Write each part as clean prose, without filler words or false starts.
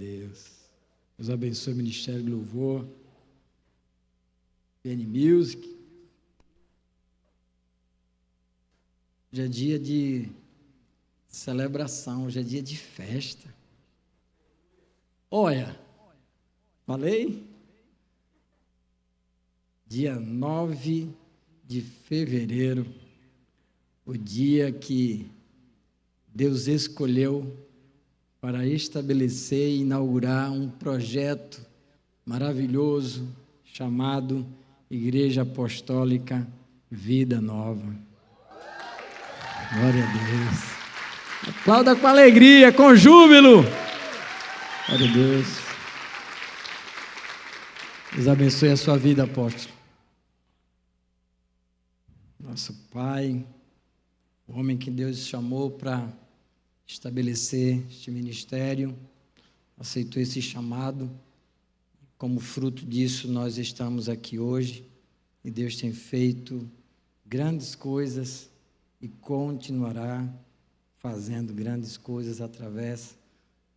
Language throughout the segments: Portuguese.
Deus. Deus abençoe o Ministério do Louvor, PN Music. Hoje é dia de celebração, hoje é dia de festa. Olha, falei? Dia 9 de fevereiro, o dia que Deus escolheu para estabelecer e inaugurar um projeto maravilhoso chamado Igreja Apostólica Vida Nova. Glória a Deus. Aplauda com alegria, com júbilo. Glória a Deus. Deus abençoe a sua vida, apóstolo. Nosso Pai, o homem que Deus chamou para estabelecer este ministério, aceitou esse chamado. Como fruto disso, nós estamos aqui hoje e Deus tem feito grandes coisas e continuará fazendo grandes coisas através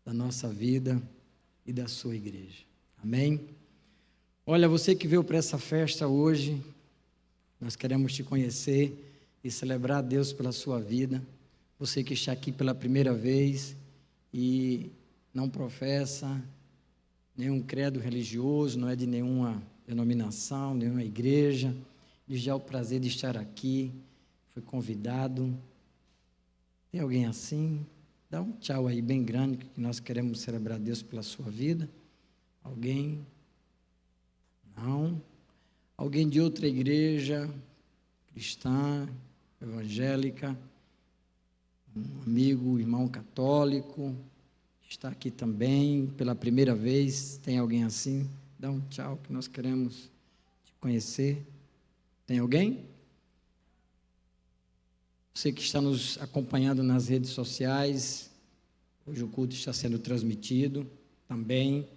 da nossa vida e da sua igreja. Amém? Olha, você que veio para essa festa hoje, nós queremos te conhecer e celebrar a Deus pela sua vida. Você que está aqui pela primeira vez e não professa nenhum credo religioso, não é de nenhuma denominação, nenhuma igreja, e já é o prazer de estar aqui, foi convidado. Tem alguém assim? Dá um tchau aí bem grande, que nós queremos celebrar a Deus pela sua vida. Alguém? Não? Alguém de outra igreja, cristã, evangélica, um amigo, irmão católico, está aqui também pela primeira vez. Tem alguém assim? Dá um tchau, que nós queremos te conhecer. Tem alguém? Você que está nos acompanhando nas redes sociais, hoje o culto está sendo transmitido também.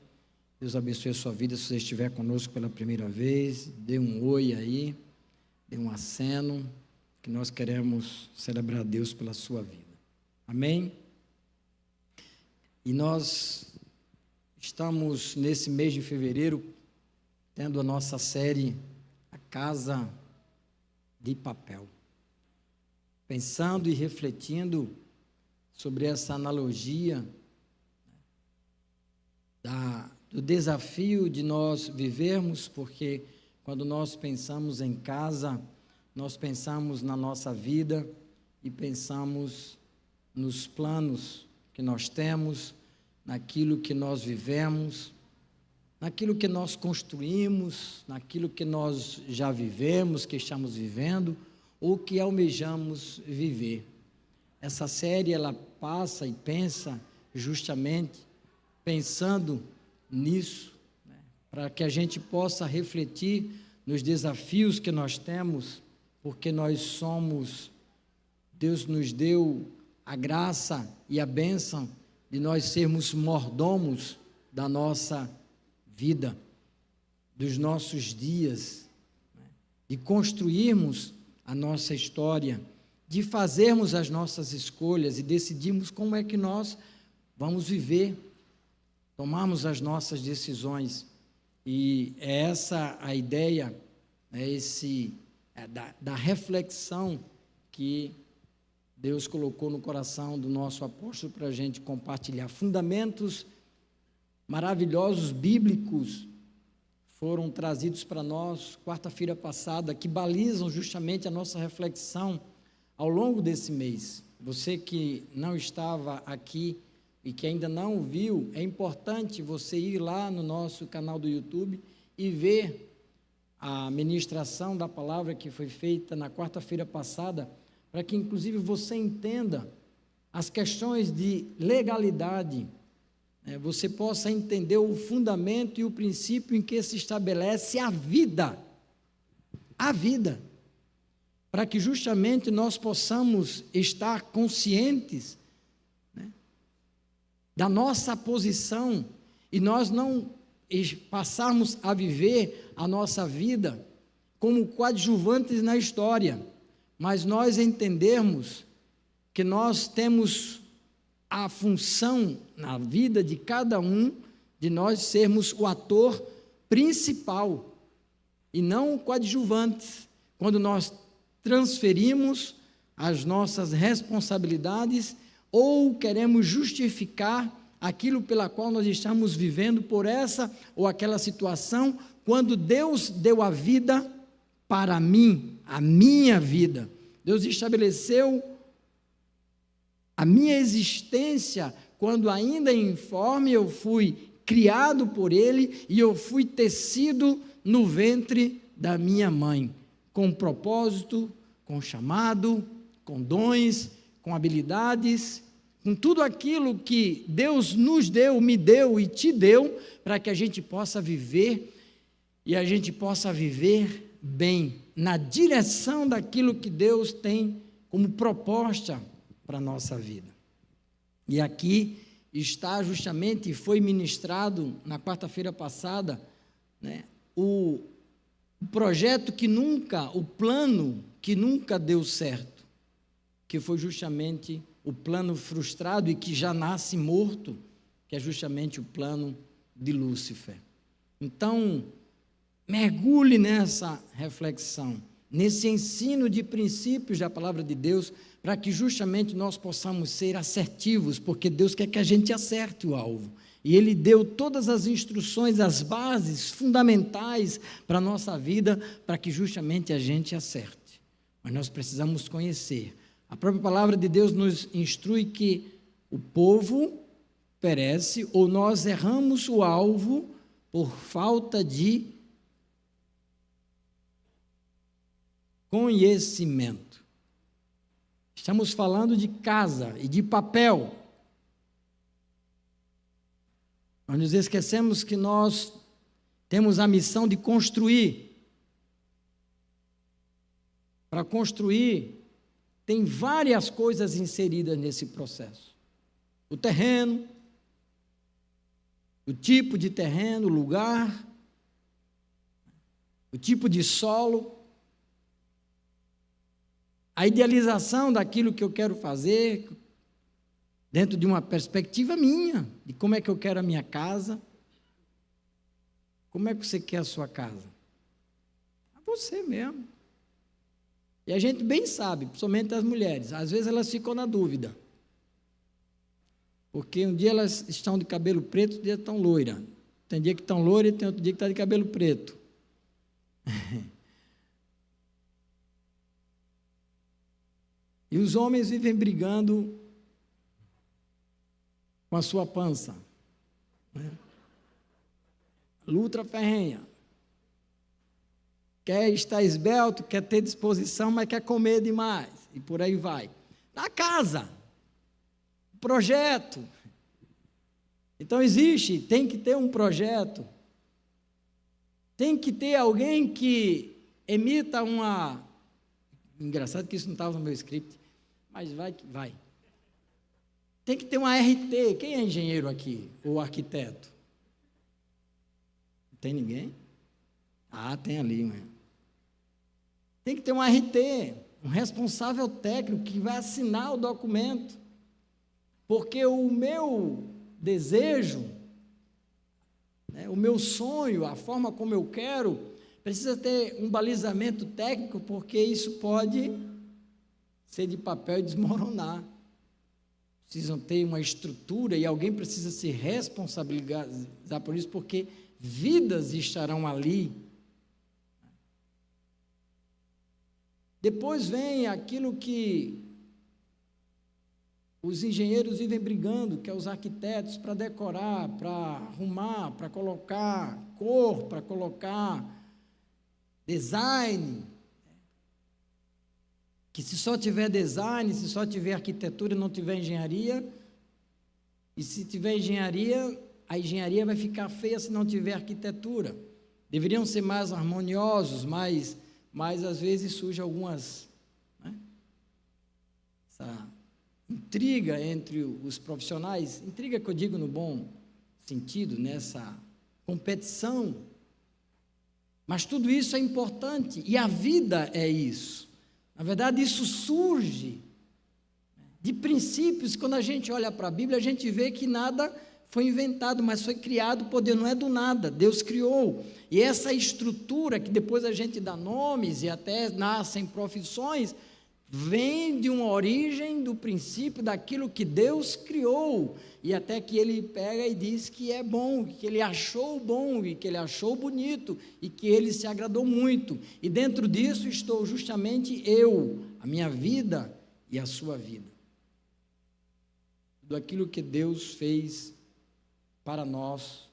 Deus abençoe a sua vida. Se você estiver conosco pela primeira vez, dê um oi aí, dê um aceno, que nós queremos celebrar a Deus pela sua vida. Amém? E nós estamos nesse mês de fevereiro tendo a nossa série A Casa de Papel. Pensando e refletindo sobre essa analogia do desafio de nós vivermos, porque quando nós pensamos em casa, nós pensamos na nossa vida e pensamos nos planos que nós temos, naquilo que nós vivemos, naquilo que nós construímos, naquilo que nós já vivemos, que estamos vivendo, ou que almejamos viver. Essa série, ela passa e pensa justamente pensando nisso, né, para que a gente possa refletir nos desafios que nós temos, porque nós somos, Deus nos deu a graça e a bênção de nós sermos mordomos da nossa vida, dos nossos dias, né, de construirmos a nossa história, de fazermos as nossas escolhas e decidirmos como é que nós vamos viver, tomarmos as nossas decisões. E é essa a ideia, da reflexão que Deus colocou no coração do nosso apóstolo para a gente compartilhar. Fundamentos maravilhosos, bíblicos, foram trazidos para nós quarta-feira passada, que balizam justamente a nossa reflexão ao longo desse mês. Você que não estava aqui e que ainda não viu, é importante você ir lá no nosso canal do YouTube e ver a ministração da palavra que foi feita na quarta-feira passada, para que inclusive você entenda as questões de legalidade, você possa entender o fundamento e o princípio em que se estabelece a vida, para que justamente nós possamos estar conscientes, né, da nossa posição e nós não passarmos a viver a nossa vida como coadjuvantes na história, mas nós entendermos que nós temos a função na vida de cada um de nós sermos o ator principal e não o coadjuvante, quando nós transferimos as nossas responsabilidades ou queremos justificar aquilo pela qual nós estamos vivendo por essa ou aquela situação, quando Deus deu a vida para mim, a minha vida. Deus estabeleceu a minha existência quando ainda informe eu fui criado por Ele e eu fui tecido no ventre da minha mãe, com propósito, com chamado, com dons, com habilidades, com tudo aquilo que Deus nos deu, me deu e te deu, para que a gente possa viver e a gente possa viver bem, na direção daquilo que Deus tem como proposta para a nossa vida. E aqui está justamente, foi ministrado na quarta-feira passada, né, o projeto que nunca, o plano que nunca deu certo, que foi justamente o plano frustrado e que já nasce morto, que é justamente o plano de Lúcifer. Então, mergulhe nessa reflexão, nesse ensino de princípios da palavra de Deus, para que justamente nós possamos ser assertivos, porque Deus quer que a gente acerte o alvo. E Ele deu todas as instruções, as bases fundamentais para a nossa vida, para que justamente a gente acerte. Mas nós precisamos conhecer. A própria palavra de Deus nos instrui que o povo perece, ou nós erramos o alvo por falta de conhecimento. Estamos falando de casa e de papel. Nós nos esquecemos que nós temos a missão de construir. Para construir, tem várias coisas inseridas nesse processo. O terreno, o tipo de terreno, o lugar, o tipo de solo, a idealização daquilo que eu quero fazer, dentro de uma perspectiva minha, de como é que eu quero a minha casa. Como é que você quer a sua casa? A você mesmo. E a gente bem sabe, principalmente as mulheres, às vezes elas ficam na dúvida. Porque um dia elas estão de cabelo preto, outro dia estão loira. Tem dia que estão loira e tem outro dia que está de cabelo preto. E os homens vivem brigando com a sua pança, né? Luta ferrenha. Quer estar esbelto, quer ter disposição, mas quer comer demais. E por aí vai. Na casa, projeto. Então tem que ter um projeto. Tem que ter alguém que emita uma... Engraçado que isso não estava no meu script, mas vai que vai. Tem que ter uma RT. Quem é engenheiro aqui? Ou arquiteto? Não tem ninguém? Ah, tem ali, né? Tem que ter um RT, um responsável técnico que vai assinar o documento. Porque o meu desejo, né, o meu sonho, a forma como eu quero, precisa ter um balizamento técnico, porque isso pode ser de papel e desmoronar. Precisam ter uma estrutura e alguém precisa se responsabilizar por isso, porque vidas estarão ali. Depois vem aquilo que os engenheiros vivem brigando, que é os arquitetos, para decorar, para arrumar, para colocar cor, para colocar design. Que se só tiver design, se só tiver arquitetura e não tiver engenharia, e se tiver engenharia, a engenharia vai ficar feia se não tiver arquitetura. Deveriam ser mais harmoniosos, mas às vezes surge algumas, né, essa intriga entre os profissionais, intriga que eu digo no bom sentido, nessa competição, mas tudo isso é importante, e a vida é isso. Na verdade, isso surge de princípios. Quando a gente olha para a Bíblia, a gente vê que nada foi inventado, mas foi criado. O poder não é do nada, Deus criou. E essa estrutura, que depois a gente dá nomes e até nascem profissões, vem de uma origem, do princípio, daquilo que Deus criou, e até que ele pega e diz que é bom, que ele achou bom, e que ele achou bonito, e que ele se agradou muito, e dentro disso estou justamente eu, a minha vida e a sua vida, tudo aquilo que Deus fez para nós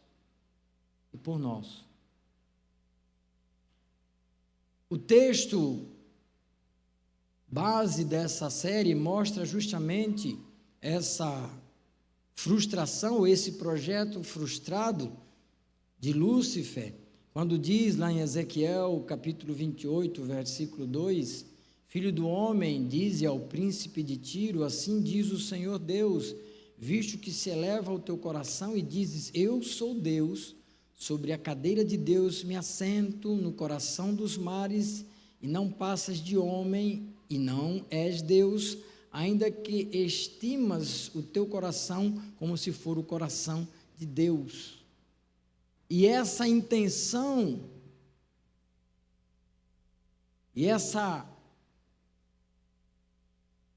e por nós. O texto base dessa série mostra justamente essa frustração, esse projeto frustrado de Lúcifer, quando diz lá em Ezequiel, capítulo 28, versículo 2, Filho do homem, dize ao príncipe de Tiro, assim diz o Senhor Deus, visto que se eleva o teu coração e dizes, eu sou Deus, sobre a cadeira de Deus me assento no coração dos mares, e não passas de homem, e não és Deus, ainda que estimas o teu coração como se for o coração de Deus. E essa intenção, e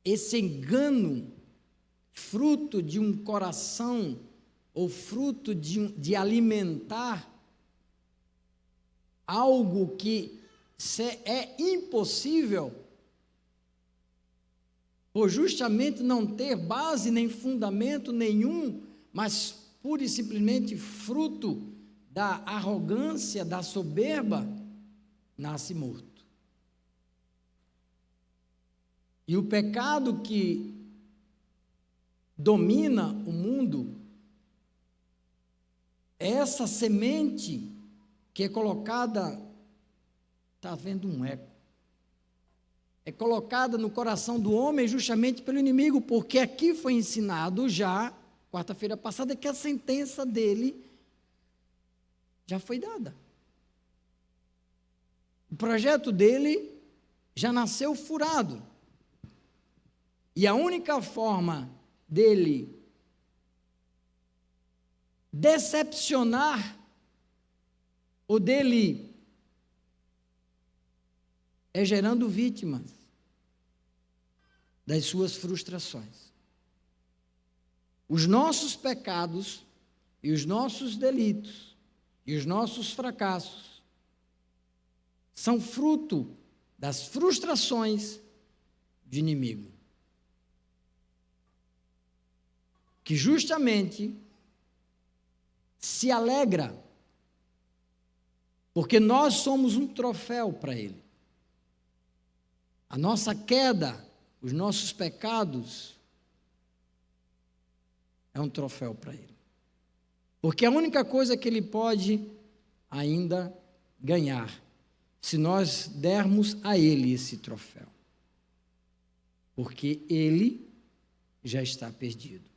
esse engano, fruto de um coração, ou fruto de alimentar algo que é impossível, por justamente não ter base nem fundamento nenhum, mas pura e simplesmente fruto da arrogância, da soberba, nasce morto. E o pecado que domina o mundo é essa semente que é colocada, está havendo um eco, é colocada no coração do homem justamente pelo inimigo, porque aqui foi ensinado já, quarta-feira passada, que a sentença dele já foi dada. O projeto dele já nasceu furado. E a única forma dele decepcionar, ou dele, é gerando vítimas das suas frustrações. Os nossos pecados e os nossos delitos e os nossos fracassos são fruto das frustrações do inimigo, que justamente se alegra porque nós somos um troféu para ele. A nossa queda, os nossos pecados, é um troféu para ele. Porque a única coisa que ele pode ainda ganhar, se nós dermos a ele esse troféu. Porque ele já está perdido.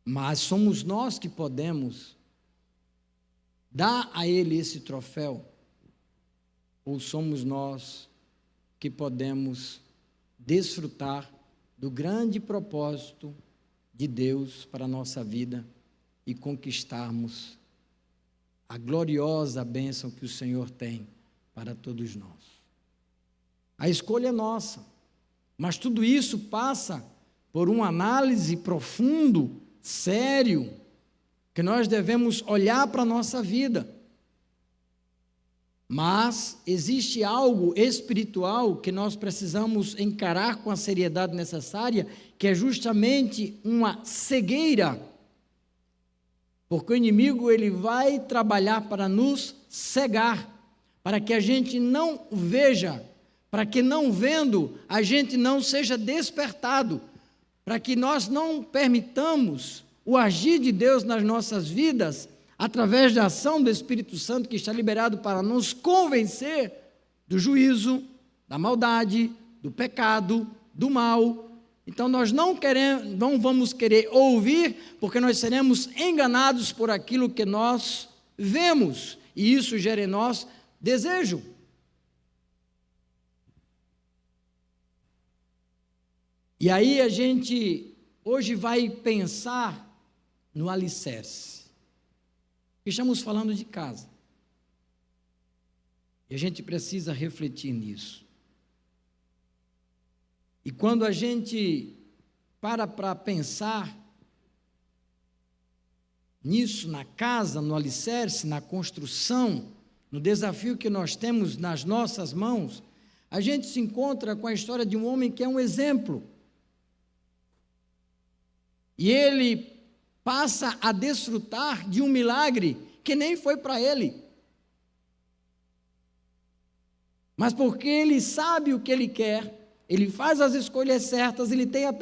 Mas somos nós que podemos dar a ele esse troféu, ou somos nós que podemos desfrutar do grande propósito de Deus para a nossa vida e conquistarmos a gloriosa bênção que o Senhor tem para todos nós. A escolha é nossa, mas tudo isso passa por uma análise profundo, sério, que nós devemos olhar para a nossa vida. Mas existe algo espiritual que nós precisamos encarar com a seriedade necessária, que é justamente uma cegueira. Porque o inimigo ele vai trabalhar para nos cegar, para que a gente não veja, para que não vendo, a gente não seja despertado, para que nós não permitamos o agir de Deus nas nossas vidas, através da ação do Espírito Santo que está liberado para nos convencer do juízo, da maldade, do pecado, do mal. Então nós não vamos querer ouvir, porque nós seremos enganados por aquilo que nós vemos, e isso gera em nós desejo. E aí a gente hoje vai pensar no alicerce. Estamos falando de casa. E a gente precisa refletir nisso. E quando a gente para pensar nisso, na casa, no alicerce, na construção, no desafio que nós temos nas nossas mãos, a gente se encontra com a história de um homem que é um exemplo. E ele passa a desfrutar de um milagre que nem foi para ele. Mas porque ele sabe o que ele quer, ele faz as escolhas certas, ele tem a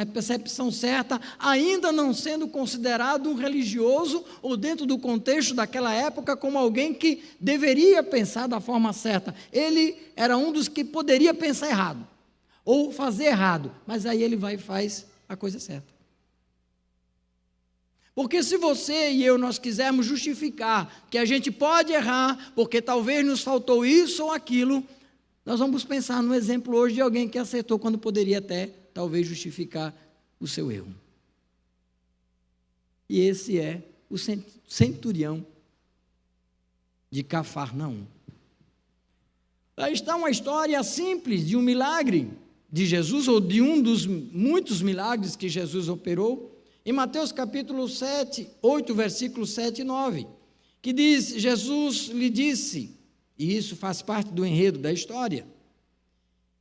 percepção certa, ainda não sendo considerado um religioso ou dentro do contexto daquela época como alguém que deveria pensar da forma certa. Ele era um dos que poderia pensar errado ou fazer errado, mas aí ele vai e faz a coisa certa. Porque se você e eu nós quisermos justificar que a gente pode errar, porque talvez nos faltou isso ou aquilo, nós vamos pensar no exemplo hoje de alguém que acertou quando poderia até, talvez, justificar o seu erro. E esse é o centurião de Cafarnaum. Aí está uma história simples de um milagre de Jesus, ou de um dos muitos milagres que Jesus operou, em Mateus capítulo 8, versículos 7 e 9, que diz, Jesus lhe disse, e isso faz parte do enredo da história,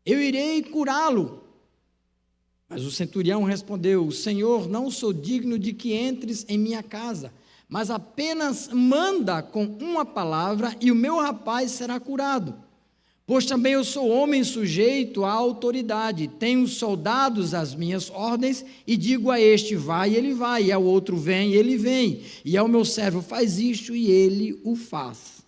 eu irei curá-lo. Mas o centurião respondeu, Senhor, não sou digno de que entres em minha casa, mas apenas manda com uma palavra e o meu rapaz será curado. Pois também eu sou homem sujeito à autoridade, tenho soldados às minhas ordens, e digo a este, vai, e ele vai, e ao outro, vem, e ele vem, e ao meu servo, faz isto, e ele o faz.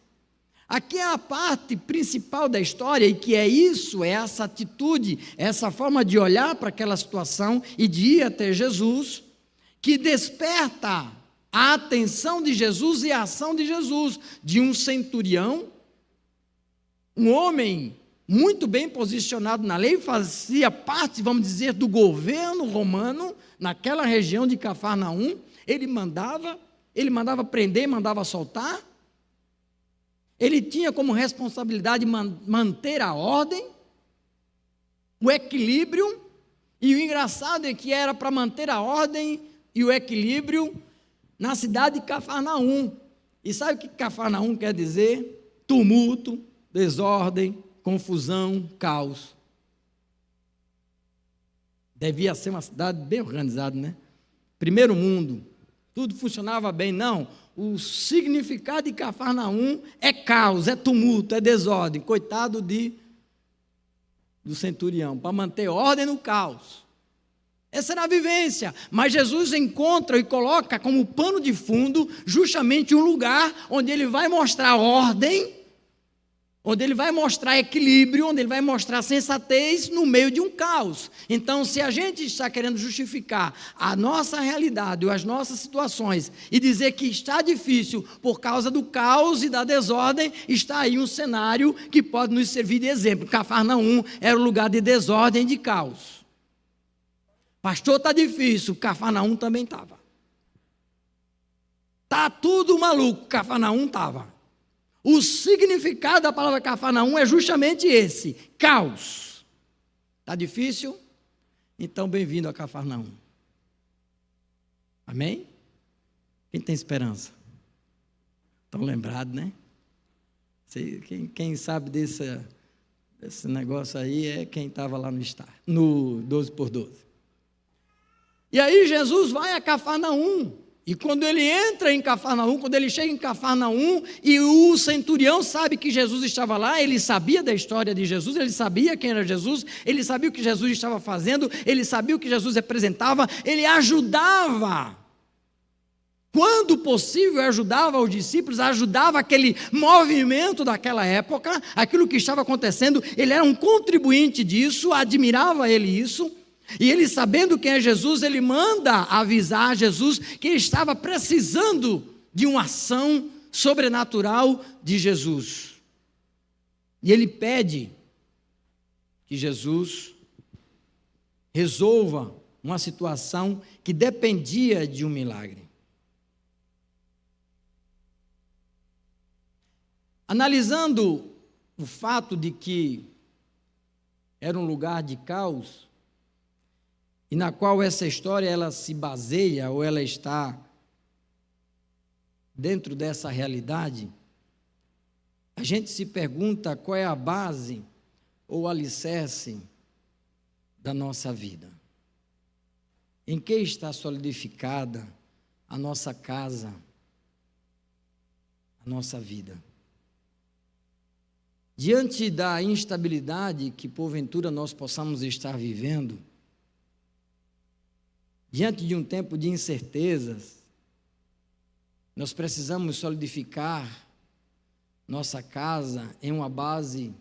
Aqui é a parte principal da história, e que é isso, é essa atitude, essa forma de olhar para aquela situação, e de ir até Jesus, que desperta a atenção de Jesus e a ação de Jesus, de um centurião, um homem muito bem posicionado na lei, fazia parte, vamos dizer, do governo romano, naquela região de Cafarnaum. Ele mandava prender, mandava soltar. Ele tinha como responsabilidade manter a ordem, o equilíbrio, e o engraçado é que era para manter a ordem e o equilíbrio na cidade de Cafarnaum. E sabe o que Cafarnaum quer dizer? Tumulto, desordem, confusão, caos. Devia ser uma cidade bem organizada, né? Primeiro mundo, tudo funcionava bem. Não, o significado de Cafarnaum é caos, é tumulto, é desordem. Coitado do centurião, para manter ordem no caos. Essa era a vivência, mas Jesus encontra e coloca como pano de fundo justamente um lugar onde ele vai mostrar ordem, onde ele vai mostrar equilíbrio, onde ele vai mostrar sensatez no meio de um caos. Então, se a gente está querendo justificar a nossa realidade ou as nossas situações e dizer que está difícil por causa do caos e da desordem, está aí um cenário que pode nos servir de exemplo. Cafarnaum era um lugar de desordem e de caos. Pastor, está difícil, Cafarnaum também estava. Está tudo maluco, Cafarnaum estava. O significado da palavra Cafarnaum é justamente esse, caos. Está difícil? Então, bem-vindo a Cafarnaum. Amém? Quem tem esperança? Estão lembrados, né? Quem sabe desse negócio aí é quem estava lá no 12 por 12. E aí Jesus vai a Cafarnaum. E quando ele entra em Cafarnaum, quando ele chega em Cafarnaum, e o centurião sabe que Jesus estava lá, ele sabia da história de Jesus, ele sabia quem era Jesus, ele sabia o que Jesus estava fazendo, ele sabia o que Jesus representava, ele ajudava. Quando possível, ajudava os discípulos, ajudava aquele movimento daquela época, aquilo que estava acontecendo, ele era um contribuinte disso, admirava ele isso. E ele, sabendo quem é Jesus, ele manda avisar Jesus que estava precisando de uma ação sobrenatural de Jesus. E ele pede que Jesus resolva uma situação que dependia de um milagre. Analisando o fato de que era um lugar de caos, e na qual essa história ela se baseia, ou ela está dentro dessa realidade, a gente se pergunta qual é a base ou o alicerce da nossa vida. Em que está solidificada a nossa casa, a nossa vida? Diante da instabilidade que porventura nós possamos estar vivendo, diante de um tempo de incertezas, nós precisamos solidificar nossa casa em uma base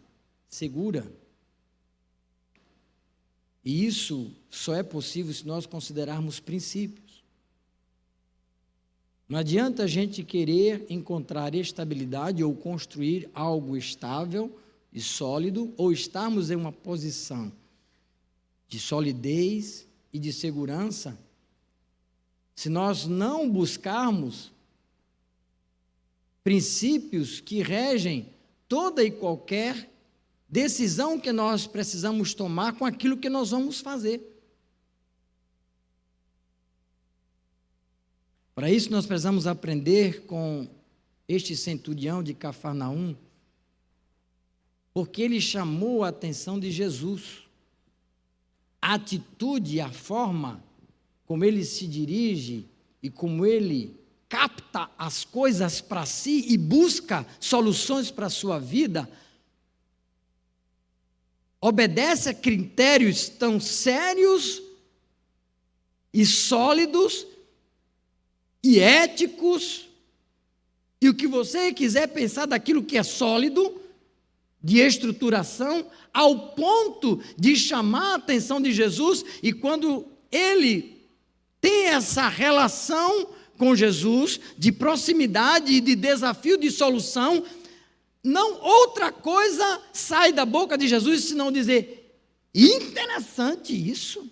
segura. E isso só é possível se nós considerarmos princípios. Não adianta a gente querer encontrar estabilidade ou construir algo estável e sólido, ou estarmos em uma posição de solidez e de segurança, se nós não buscarmos princípios que regem toda e qualquer decisão que nós precisamos tomar com aquilo que nós vamos fazer. Para isso nós precisamos aprender com este centurião de Cafarnaum, porque ele chamou a atenção de Jesus. A atitude, a forma como ele se dirige e como ele capta as coisas para si e busca soluções para a sua vida, obedece a critérios tão sérios e sólidos e éticos, e o que você quiser pensar daquilo que é sólido, de estruturação, ao ponto de chamar a atenção de Jesus, e quando ele tem essa relação com Jesus, de proximidade e de desafio de solução, não outra coisa sai da boca de Jesus senão dizer: interessante isso,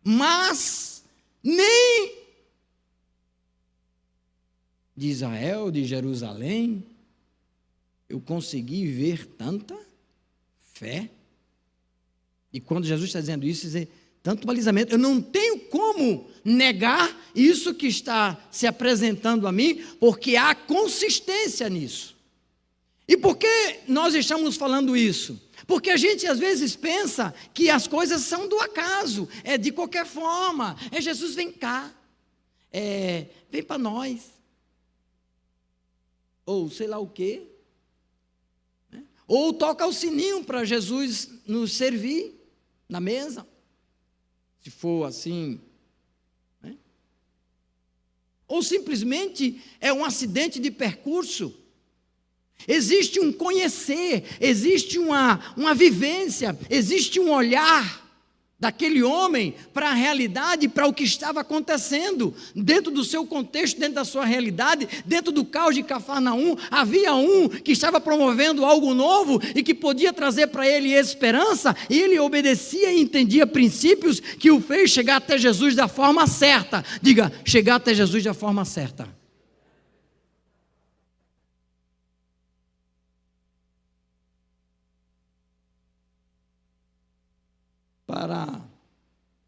mas nem de Israel, de Jerusalém, eu consegui ver tanta fé. E quando Jesus está dizendo isso, dizer tanto balizamento, eu não tenho como negar isso que está se apresentando a mim, porque há consistência nisso. E por que nós estamos falando isso? Porque a gente às vezes pensa que as coisas são do acaso, é de qualquer forma, Jesus vem cá, vem para nós, ou sei lá o quê, né? Ou toca o sininho para Jesus nos servir na mesa, se for assim, né? Ou simplesmente é um acidente de percurso. Existe um conhecer, existe uma vivência, existe um olhar daquele homem para a realidade, para o que estava acontecendo, dentro do seu contexto, dentro da sua realidade, dentro do caos de Cafarnaum, havia um que estava promovendo algo novo e que podia trazer para ele esperança, e ele obedecia e entendia princípios que o fez chegar até Jesus da forma certa. Diga, chegar até Jesus da forma certa. Para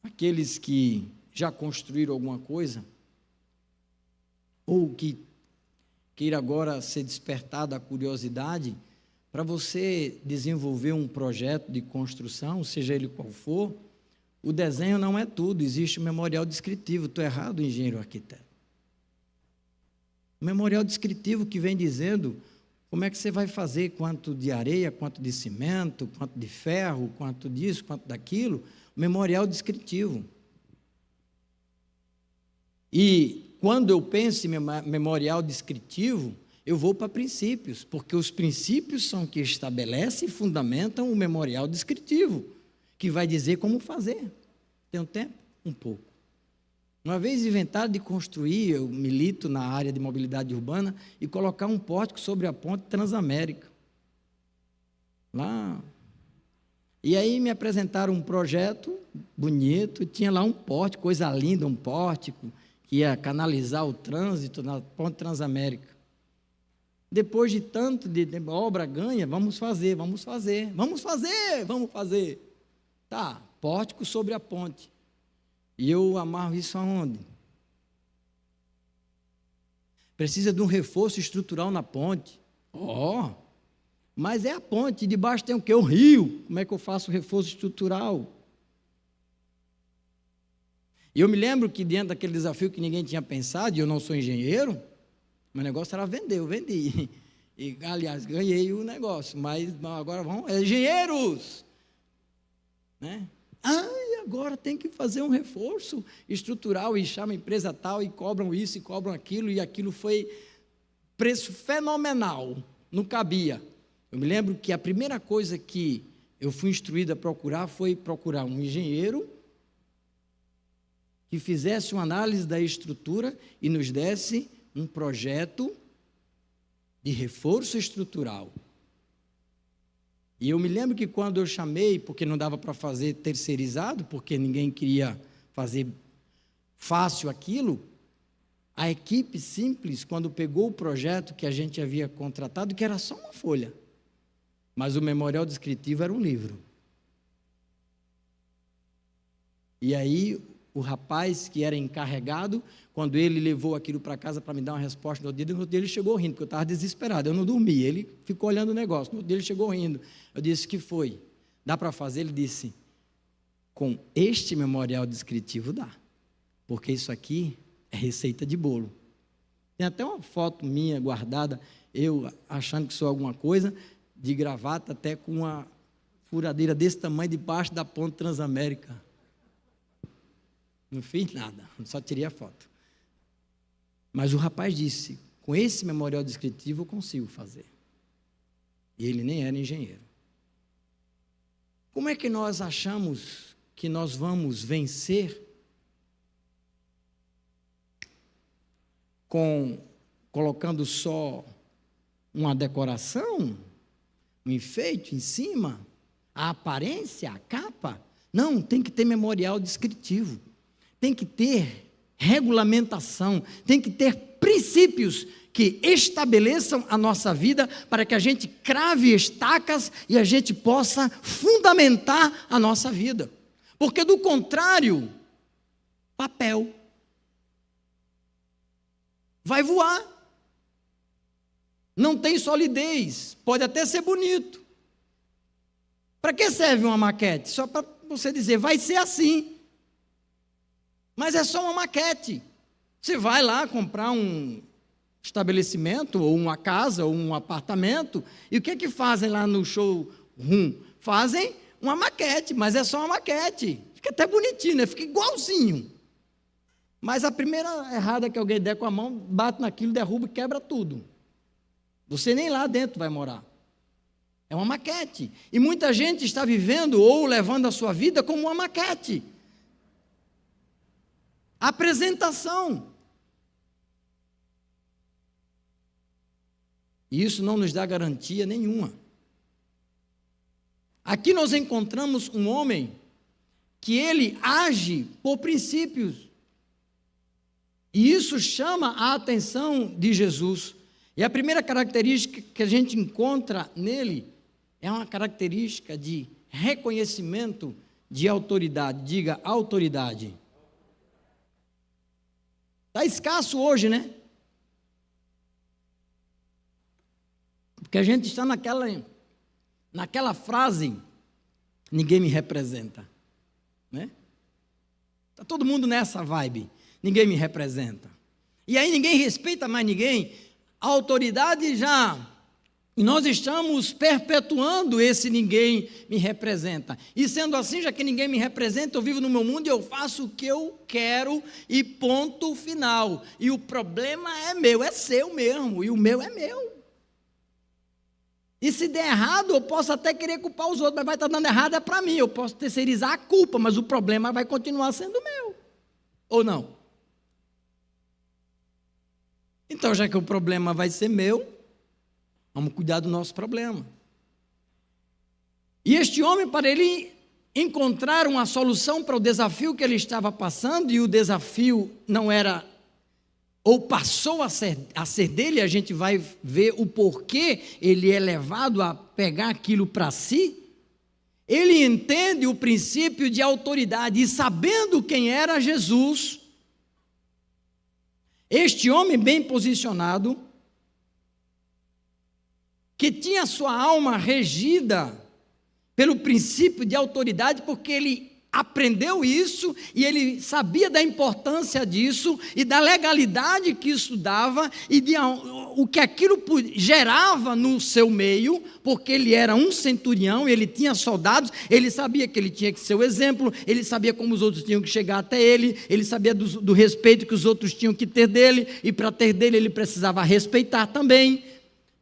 aqueles que já construíram alguma coisa, ou que queira agora ser despertada a curiosidade, para você desenvolver um projeto de construção, seja ele qual for, o desenho não é tudo, existe um memorial descritivo. Estou errado, engenheiro arquiteto? O memorial descritivo que vem dizendo como é que você vai fazer, quanto de areia, quanto de cimento, quanto de ferro, quanto disso, quanto daquilo, memorial descritivo. E quando eu penso em memorial descritivo, eu vou para princípios, porque os princípios são que estabelecem e fundamentam o memorial descritivo, que vai dizer como fazer. Tem um tempo? Um pouco. Uma vez inventaram de construir, eu milito na área de mobilidade urbana, e colocar um pórtico sobre a ponte Transamérica. Lá, E aí me apresentaram um projeto bonito, tinha lá um pórtico, coisa linda, um pórtico, que ia canalizar o trânsito na Ponte Transamérica. Depois de tanto de obra ganha, vamos fazer. Tá, pórtico sobre a ponte. E eu amarro isso aonde? Precisa de um reforço estrutural na ponte. Mas é a ponte, debaixo tem o quê? O rio. Como é que eu faço o reforço estrutural? E eu me lembro que diante daquele desafio que ninguém tinha pensado, e eu não sou engenheiro, meu negócio era vender, eu vendi. E, aliás, ganhei o negócio, mas agora vamos, engenheiros! Né? E agora tem que fazer um reforço estrutural, e chama a empresa tal, e cobram isso, e cobram aquilo, e aquilo foi preço fenomenal, não cabia. Eu me lembro que a primeira coisa que eu fui instruído a procurar foi procurar um engenheiro que fizesse uma análise da estrutura e nos desse um projeto de reforço estrutural. E eu me lembro que quando eu chamei, porque não dava para fazer terceirizado, porque ninguém queria fazer fácil aquilo, a equipe simples, quando pegou o projeto que a gente havia contratado, que era só uma folha, mas o memorial descritivo era um livro. E aí o rapaz que era encarregado, quando ele levou aquilo para casa para me dar uma resposta no outro dia ele chegou rindo, porque eu estava desesperado, eu não dormi, ele ficou olhando o negócio, no outro dia ele chegou rindo, eu disse, que foi? Dá para fazer? Ele disse, com este memorial descritivo dá, porque isso aqui é receita de bolo. Tem até uma foto minha guardada, eu achando que sou alguma coisa, de gravata, até com uma furadeira desse tamanho debaixo da Ponte Transamérica. Não fiz nada, só tirei a foto. Mas o rapaz disse, com esse memorial descritivo eu consigo fazer. E ele nem era engenheiro. Como é que nós achamos que nós vamos vencer colocando só uma decoração, um enfeite em cima, a aparência, a capa? Não, tem que ter memorial descritivo. Tem que ter regulamentação, tem que ter princípios que estabeleçam a nossa vida para que a gente crave estacas e a gente possa fundamentar a nossa vida. Porque do contrário, papel vai voar. Não tem solidez, pode até ser bonito. Para que serve uma maquete? Só para você dizer, vai ser assim. Mas é só uma maquete. Você vai lá comprar um estabelecimento, ou uma casa, ou um apartamento, e o que é que fazem lá no showroom? Fazem uma maquete, mas é só uma maquete. Fica até bonitinho, né? Fica igualzinho. Mas a primeira errada que alguém der com a mão, bate naquilo, derruba e quebra tudo. Você nem lá dentro vai morar. É uma maquete. E muita gente está vivendo ou levando a sua vida como uma maquete. Apresentação. E isso não nos dá garantia nenhuma. Aqui nós encontramos um homem que ele age por princípios. E isso chama a atenção de Jesus. E a primeira característica que a gente encontra nele é uma característica de reconhecimento de autoridade. Diga, autoridade. Está escasso hoje, né? Porque a gente está naquela frase, ninguém me representa, né? Está todo mundo nessa vibe, ninguém me representa. E aí ninguém respeita mais ninguém, a autoridade já... E nós estamos perpetuando esse ninguém me representa. E sendo assim, já que ninguém me representa, eu vivo no meu mundo e eu faço o que eu quero e ponto final. E o problema é meu, é seu mesmo, e o meu é meu. E se der errado, eu posso até querer culpar os outros, mas vai estar dando errado é para mim. Eu posso terceirizar a culpa, mas o problema vai continuar sendo meu. Ou não? Então, já que o problema vai ser meu, vamos cuidar do nosso problema. E este homem, para ele encontrar uma solução para o desafio que ele estava passando, e o desafio não era, ou passou a ser dele, a gente vai ver o porquê ele é levado a pegar aquilo para si. Ele entende o princípio de autoridade, e sabendo quem era Jesus, este homem bem posicionado, que tinha sua alma regida pelo princípio de autoridade, porque ele aprendeu isso e ele sabia da importância disso e da legalidade que isso dava e de o que aquilo gerava no seu meio, porque ele era um centurião, ele tinha soldados, ele sabia que ele tinha que ser o exemplo, ele sabia como os outros tinham que chegar até ele, ele sabia do respeito que os outros tinham que ter dele, e para ter dele ele precisava respeitar também.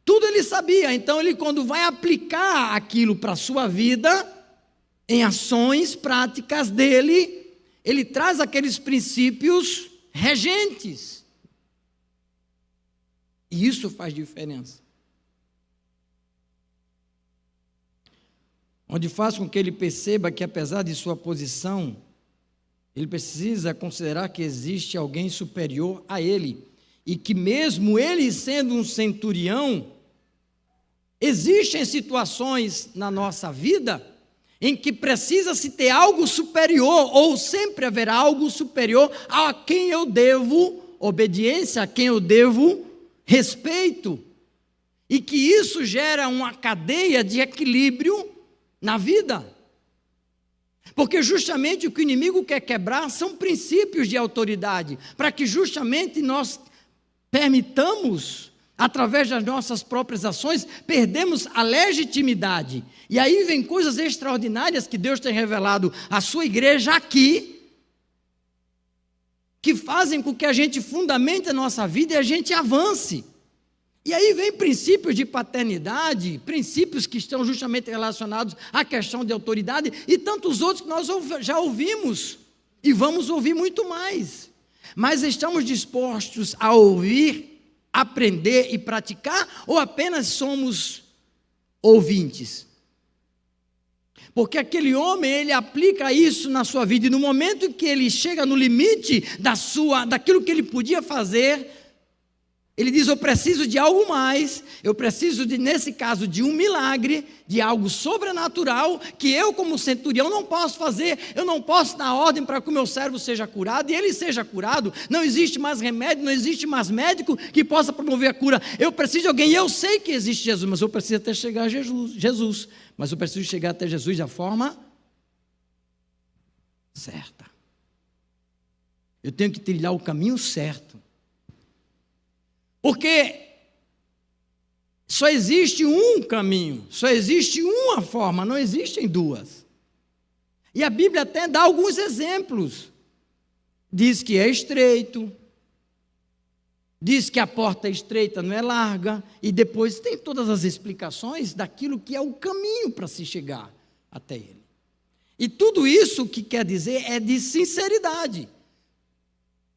Tudo ele sabia. Então ele, quando vai aplicar aquilo para a sua vida, em ações práticas dele, ele traz aqueles princípios regentes. E isso faz diferença. Onde faz com que ele perceba que, apesar de sua posição, ele precisa considerar que existe alguém superior a ele, e que mesmo ele sendo um centurião, existem situações na nossa vida em que precisa-se ter algo superior, ou sempre haverá algo superior a quem eu devo obediência, a quem eu devo respeito, e que isso gera uma cadeia de equilíbrio na vida. Porque justamente o que o inimigo quer quebrar são princípios de autoridade, para que justamente nós permitamos, através das nossas próprias ações, perdemos a legitimidade. E aí vem coisas extraordinárias que Deus tem revelado à sua igreja aqui, que fazem com que a gente fundamente a nossa vida e a gente avance. E aí vem princípios de paternidade, princípios que estão justamente relacionados à questão de autoridade, e tantos outros que nós já ouvimos, e vamos ouvir muito mais. Mas estamos dispostos a ouvir, aprender e praticar, ou apenas somos ouvintes? Porque aquele homem, ele aplica isso na sua vida, e no momento que ele chega no limite daquilo que ele podia fazer, ele diz: eu preciso de algo mais, eu preciso nesse caso, de um milagre, de algo sobrenatural, que eu como centurião não posso fazer. Eu não posso dar ordem para que o meu servo seja curado, e ele seja curado. Não existe mais remédio, não existe mais médico que possa promover a cura. Eu preciso de alguém, e eu sei que existe Jesus, mas eu preciso até chegar a Jesus. Mas eu preciso chegar até Jesus da forma certa. Eu tenho que trilhar o caminho certo. Porque só existe um caminho, só existe uma forma, não existem duas. E a Bíblia até dá alguns exemplos. Diz que é estreito, diz que a porta é estreita, não é larga, e depois tem todas as explicações daquilo que é o caminho para se chegar até ele. E tudo isso que quer dizer é de sinceridade.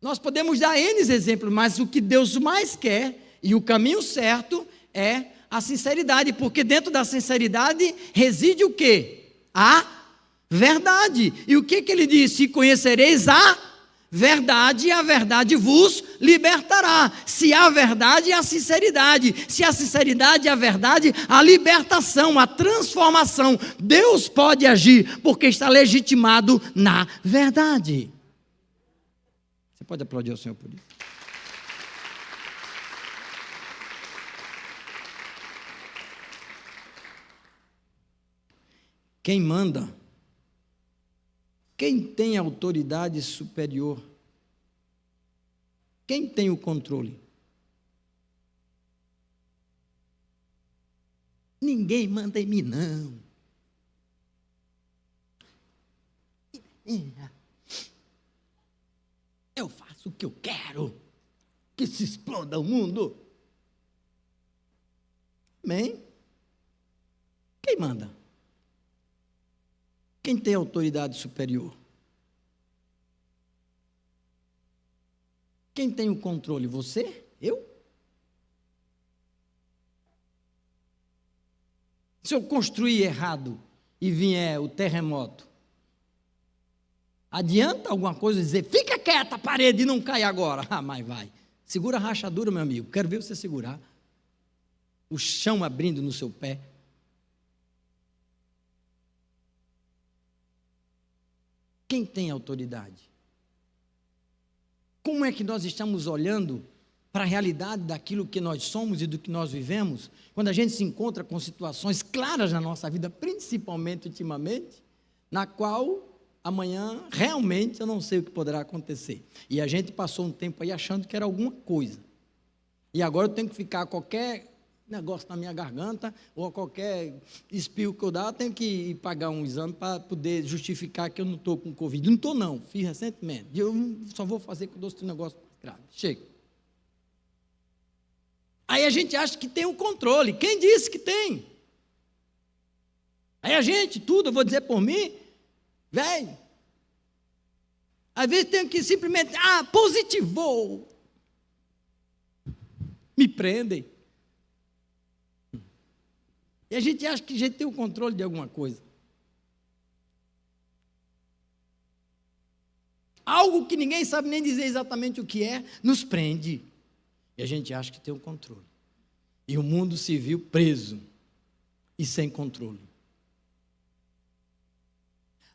Nós podemos dar N exemplos, mas o que Deus mais quer, e o caminho certo, é a sinceridade, porque dentro da sinceridade reside o quê? A verdade. E o que ele disse? E conhecereis a verdade, e a verdade vos libertará. Se há verdade, há sinceridade. Se há sinceridade e a verdade, a libertação, a transformação. Deus pode agir, porque está legitimado na verdade. Você pode aplaudir ao Senhor por isso? Quem manda? Quem tem autoridade superior? Quem tem o controle? Ninguém manda em mim, não. Eu faço o que eu quero, que se exploda o mundo. Amém? Quem manda? Quem tem autoridade superior? Quem tem o controle? Você? Eu? Se eu construir errado, e vier o terremoto, adianta alguma coisa dizer, fica quieta a parede e não cai agora? Ah, mas vai. Segura a rachadura, meu amigo, quero ver você segurar. O chão abrindo no seu pé. Quem tem autoridade? Como é que nós estamos olhando para a realidade daquilo que nós somos e do que nós vivemos, quando a gente se encontra com situações claras na nossa vida, principalmente ultimamente, na qual amanhã realmente eu não sei o que poderá acontecer. E a gente passou um tempo aí achando que era alguma coisa. E agora eu tenho que ficar qualquer negócio na minha garganta, ou qualquer espirro que eu dar, eu tenho que ir pagar um exame para poder justificar que eu não estou com Covid. Não estou não, fiz recentemente. Eu só vou fazer quando eu estou um negócio grave. Chega. Aí a gente acha que tem o controle. Quem disse que tem? Aí a gente, tudo, eu vou dizer por mim, velho, às vezes tenho que simplesmente, positivou. Me prendem. E a gente acha que a gente tem o controle de alguma coisa. Algo que ninguém sabe nem dizer exatamente o que é, nos prende. E a gente acha que tem o controle. E o mundo se viu preso e sem controle.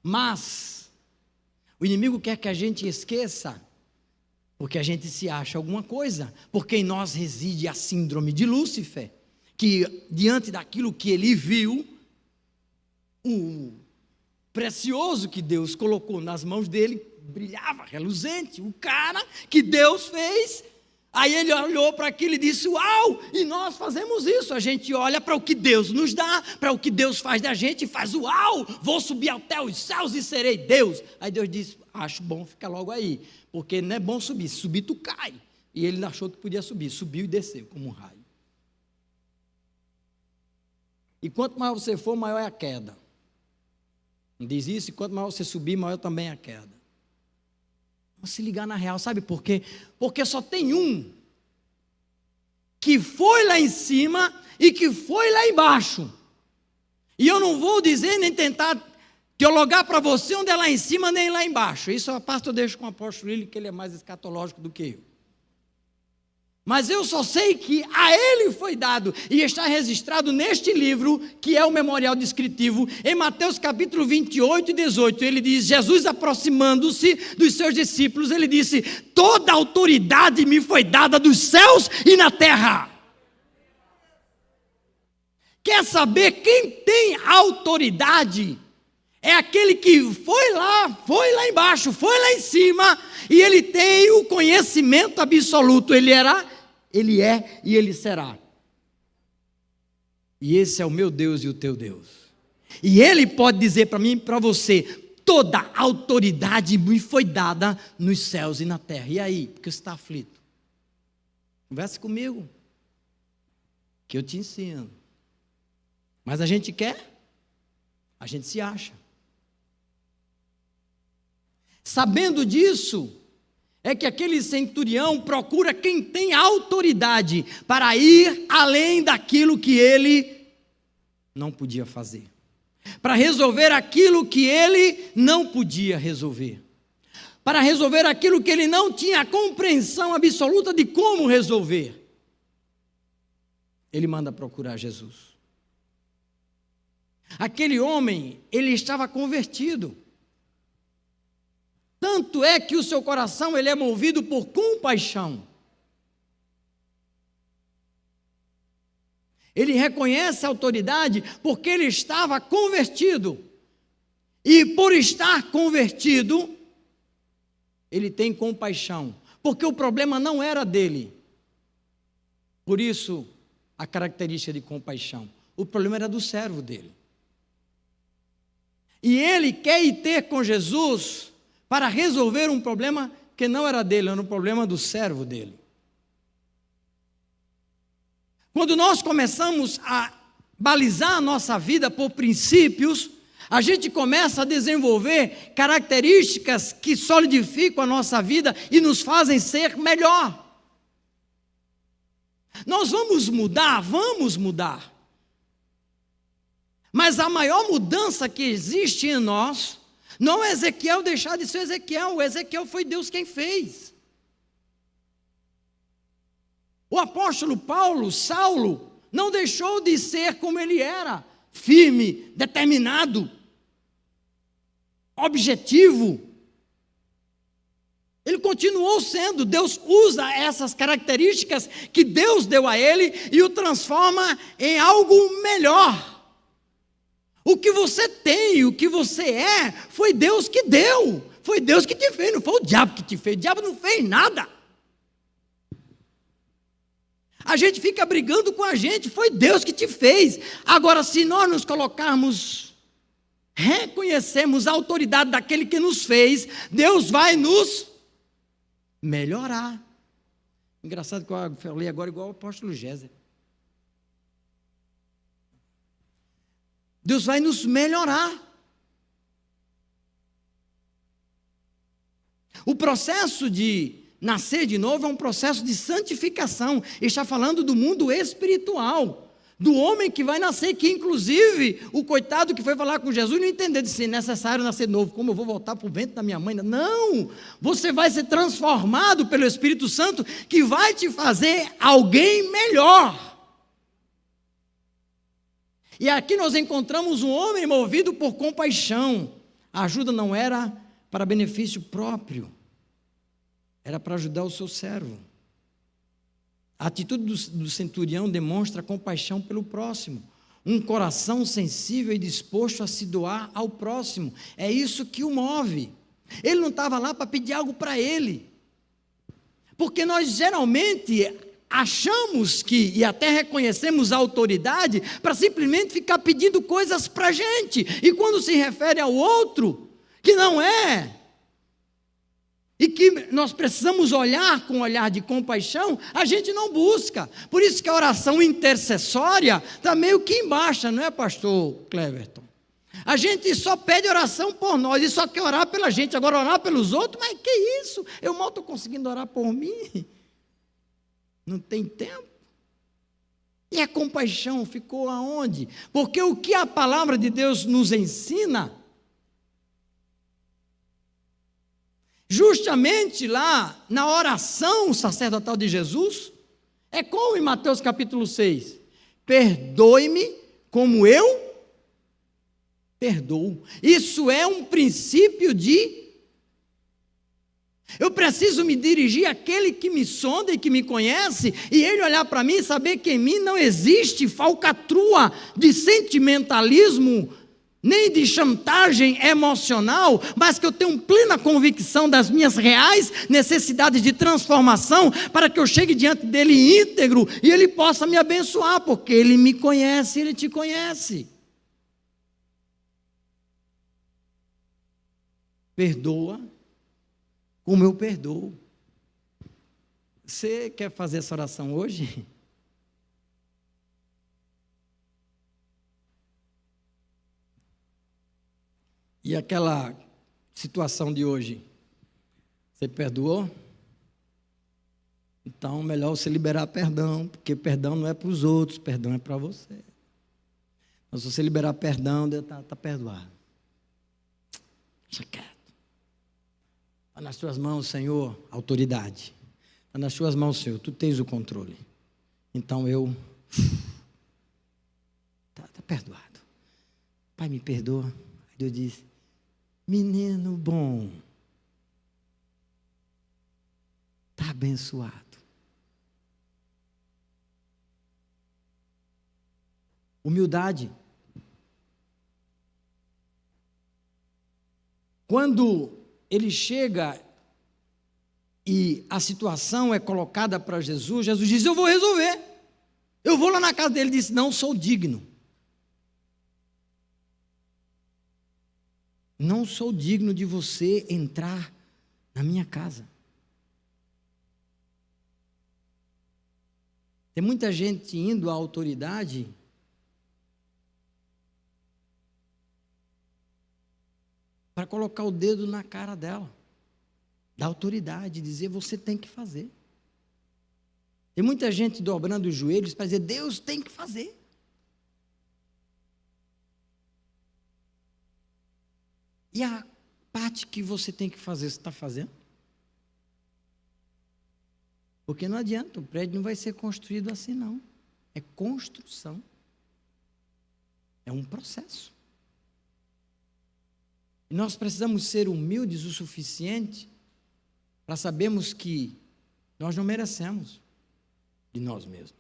Mas o inimigo quer que a gente esqueça, porque a gente se acha alguma coisa, porque em nós reside a síndrome de Lúcifer, que diante daquilo que ele viu, o precioso que Deus colocou nas mãos dele, brilhava, reluzente, o cara que Deus fez. Aí ele olhou para aquilo e disse, uau, e nós fazemos isso, a gente olha para o que Deus nos dá, para o que Deus faz da gente e faz, uau, vou subir até os céus e serei Deus. Aí Deus disse, acho bom ficar logo aí, porque não é bom subir, se subir tu cai. E ele achou que podia subir, subiu e desceu como um raio. E quanto maior você for, maior é a queda. Não diz isso? E quanto maior você subir, maior também é a queda. Vamos se ligar na real, sabe por quê? Porque só tem um que foi lá em cima e que foi lá embaixo. E eu não vou dizer nem tentar teologar para você onde é lá em cima nem lá embaixo. Isso a parte eu deixo com o apóstolo Willi, que ele é mais escatológico do que eu. Mas eu só sei que a ele foi dado, e está registrado neste livro, que é o memorial descritivo, em Mateus capítulo 28 e 18, ele diz, Jesus aproximando-se dos seus discípulos, ele disse, toda autoridade me foi dada dos céus e na terra. Quer saber quem tem autoridade? É aquele que foi lá embaixo, foi lá em cima, e ele tem o conhecimento absoluto, ele é e ele será. E esse é o meu Deus e o teu Deus. E ele pode dizer para mim e para você, toda autoridade me foi dada nos céus e na terra. E aí, porque você está aflito? Converse comigo, que eu te ensino. Mas a gente quer? A gente se acha. Sabendo disso, é que aquele centurião procura quem tem autoridade para ir além daquilo que ele não podia fazer, para resolver aquilo que ele não podia resolver, para resolver aquilo que ele não tinha compreensão absoluta de como resolver. Ele manda procurar Jesus. Aquele homem, ele estava convertido. Tanto é que o seu coração ele é movido por compaixão. Ele reconhece a autoridade porque ele estava convertido. E por estar convertido, ele tem compaixão. Porque o problema não era dele. Por isso, a característica de compaixão. O problema era do servo dele. E ele quer ir ter com Jesus para resolver um problema que não era dele, era um problema do servo dele. Quando nós começamos a balizar a nossa vida por princípios, a gente começa a desenvolver características que solidificam a nossa vida e nos fazem ser melhor. Nós vamos mudar, Mas a maior mudança que existe em nós, não é Ezequiel deixar de ser Ezequiel, o Ezequiel foi Deus quem fez. O apóstolo Paulo, Saulo, não deixou de ser como ele era, firme, determinado, objetivo. Ele continuou sendo. Deus usa essas características que Deus deu a ele e o transforma em algo melhor. O que você tem, o que você é, foi Deus que deu, foi Deus que te fez, não foi o diabo que te fez, o diabo não fez nada. A gente fica brigando com a gente, foi Deus que te fez. Agora, se nós nos colocarmos, reconhecemos a autoridade daquele que nos fez, Deus vai nos melhorar. Engraçado que eu falei agora igual o apóstolo Géser. Deus vai nos melhorar. O processo de nascer de novo é um processo de santificação. Ele está falando do mundo espiritual, do homem que vai nascer, que inclusive o coitado que foi falar com Jesus não entendeu, disse, é necessário nascer de novo, como eu vou voltar para o ventre da minha mãe? Não, você vai ser transformado pelo Espírito Santo, que vai te fazer alguém melhor. E aqui nós encontramos um homem movido por compaixão. A ajuda não era para benefício próprio, era para ajudar o seu servo. A atitude do centurião demonstra compaixão pelo próximo, um coração sensível e disposto a se doar ao próximo. É isso que o move. Ele não estava lá para pedir algo para ele, porque nós geralmente achamos que, e até reconhecemos a autoridade, para simplesmente ficar pedindo coisas para a gente, e quando se refere ao outro, que não é, e que nós precisamos olhar com um olhar de compaixão, a gente não busca. Por isso que a oração intercessória está meio que embaixo, não é, pastor Cleverton? A gente só pede oração por nós, e só quer orar pela gente, agora orar pelos outros, mas que isso? Eu mal estou conseguindo orar por mim. Não tem tempo. E a compaixão ficou aonde? Porque o que a palavra de Deus nos ensina, justamente lá na oração sacerdotal de Jesus, é como em Mateus capítulo 6, perdoe-me como eu perdoo. Isso é um princípio de eu preciso me dirigir àquele que me sonda e que me conhece, e ele olhar para mim e saber que em mim não existe falcatrua de sentimentalismo, nem de chantagem emocional, mas que eu tenho plena convicção das minhas reais necessidades de transformação, para que eu chegue diante dele íntegro, e ele possa me abençoar, porque ele me conhece, ele te conhece. Perdoa como eu perdoo. Você quer fazer essa oração hoje? E aquela situação de hoje, você perdoou? Então, melhor você liberar perdão, porque perdão não é para os outros, perdão é para você. Mas se você liberar perdão, Deus está perdoado. Deixa quieto. Está nas tuas mãos, Senhor, autoridade. Está nas tuas mãos, Senhor, tu tens o controle. Então eu... Está perdoado. Pai, me perdoa. Aí Deus diz, menino bom, está abençoado. Humildade. Quando ele chega e a situação é colocada para Jesus, Jesus diz, eu vou resolver. Eu vou lá na casa dele e disse, não sou digno. Não sou digno de você entrar na minha casa. Tem muita gente indo à autoridade para colocar o dedo na cara dela, da autoridade, dizer, você tem que fazer. Tem muita gente dobrando os joelhos para dizer, Deus tem que fazer. E a parte que você tem que fazer, você está fazendo? Porque não adianta, o prédio não vai ser construído assim não. É construção. É um processo. E nós precisamos ser humildes o suficiente para sabermos que nós não merecemos de nós mesmos.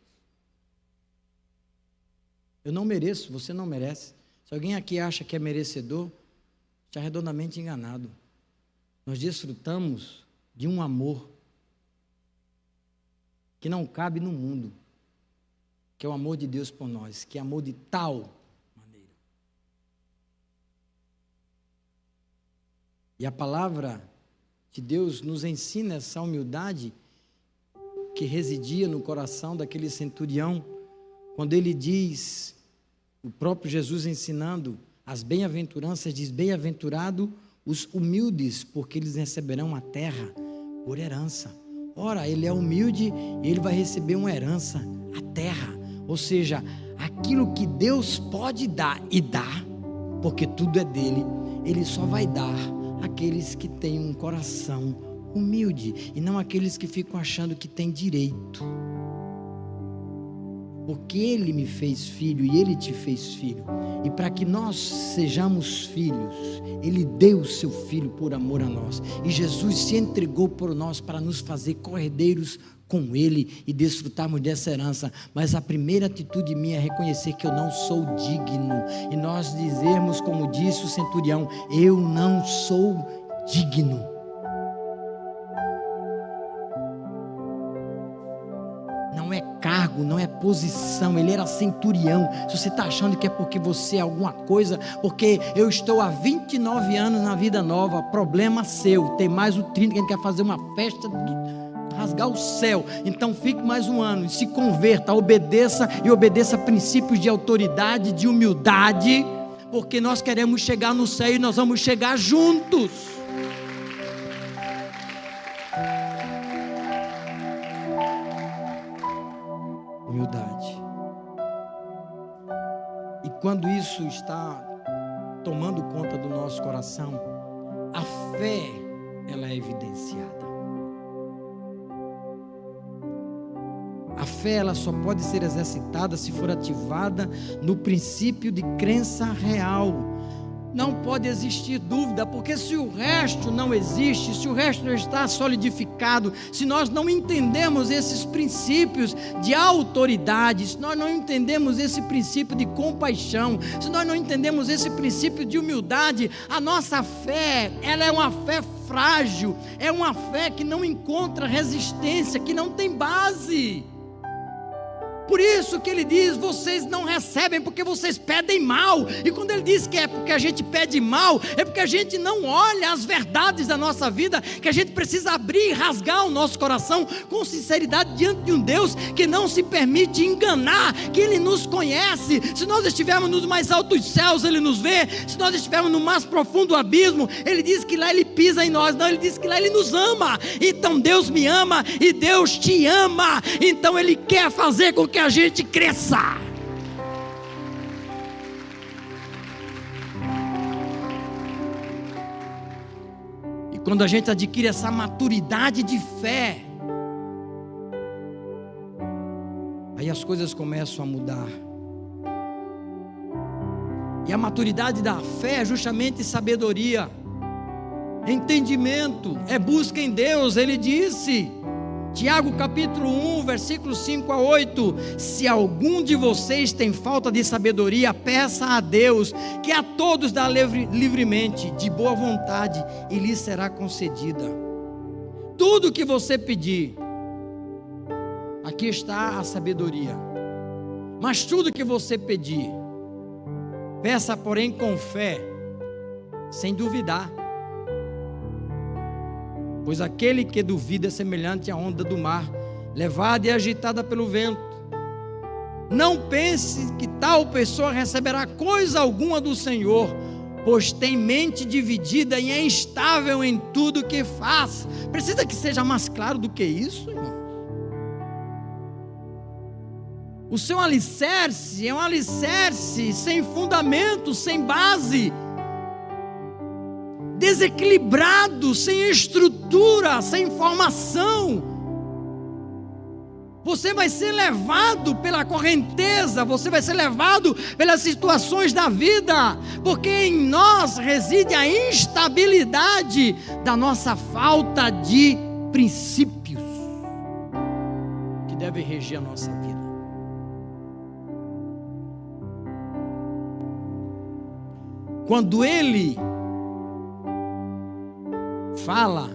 Eu não mereço, você não merece. Se alguém aqui acha que é merecedor, está redondamente enganado. Nós desfrutamos de um amor que não cabe no mundo, que é o amor de Deus por nós, que é amor de tal maneira. E a palavra de Deus nos ensina essa humildade que residia no coração daquele centurião, quando ele diz, o próprio Jesus ensinando as bem-aventuranças, diz: bem-aventurado os humildes, porque eles receberão a terra por herança. Ora, ele é humilde e ele vai receber uma herança, a terra, ou seja, aquilo que Deus pode dar e dá, porque tudo é dele, ele só vai dar àqueles que têm um coração humilde, e não aqueles que ficam achando que têm direito. Porque ele me fez filho e ele te fez filho, e para que nós sejamos filhos, ele deu o seu filho por amor a nós, e Jesus se entregou por nós para nos fazer cordeiros com ele e desfrutarmos dessa herança. Mas a primeira atitude minha é reconhecer que eu não sou digno, e nós dizermos, como disse o centurião: eu não sou digno. Não é cargo, não é posição. Ele era centurião. Se você está achando que é porque você é alguma coisa, porque eu estou há 29 anos na vida nova, problema seu. Tem mais o 30 que a gente quer fazer uma festa de rasgar o céu. Então fique mais um ano e se converta, obedeça, e obedeça princípios de autoridade, de humildade, porque nós queremos chegar no céu e nós vamos chegar juntos. Humildade. E quando isso está tomando conta do nosso coração, a fé, ela é evidenciada. A fé, ela só pode ser exercitada se for ativada no princípio de crença real. Não pode existir dúvida, porque se o resto não existe, se o resto não está solidificado, se nós não entendemos esses princípios de autoridade, se nós não entendemos esse princípio de compaixão, se nós não entendemos esse princípio de humildade, a nossa fé, ela é uma fé frágil, é uma fé que não encontra resistência, que não tem base. Por isso que ele diz: vocês não recebem porque vocês pedem mal. E quando ele diz que é porque a gente pede mal, é porque a gente não olha as verdades da nossa vida, que a gente precisa abrir e rasgar o nosso coração com sinceridade diante de um Deus que não se permite enganar, que Ele nos conhece. Se nós estivermos nos mais altos céus, Ele nos vê. Se nós estivermos no mais profundo abismo, Ele diz que lá Ele pisa em nós. Não, Ele diz que lá Ele nos ama. Então Deus me ama e Deus te ama. Então Ele quer fazer com que a gente cresça. E quando a gente adquire essa maturidade de fé, aí as coisas começam a mudar. E a maturidade da fé é justamente sabedoria, entendimento, é busca em Deus. Ele disse, Tiago capítulo 1, versículos 5 a 8: se algum de vocês tem falta de sabedoria, peça a Deus, que a todos dá livremente, de boa vontade, e lhe será concedida. Tudo que você pedir, aqui está a sabedoria. Mas tudo que você pedir, peça porém com fé, sem duvidar. Pois aquele que duvida é semelhante à onda do mar, levada e agitada pelo vento. Não pense que tal pessoa receberá coisa alguma do Senhor, pois tem mente dividida e é instável em tudo que faz. Precisa que seja mais claro do que isso, irmão? O seu alicerce é um alicerce sem fundamento, sem base. desequilibrado, sem estrutura, sem formação. Você vai ser levado pela correnteza, você vai ser levado pelas situações da vida, porque em nós reside a instabilidade da nossa falta de princípios que devem reger a nossa vida. Quando ele fala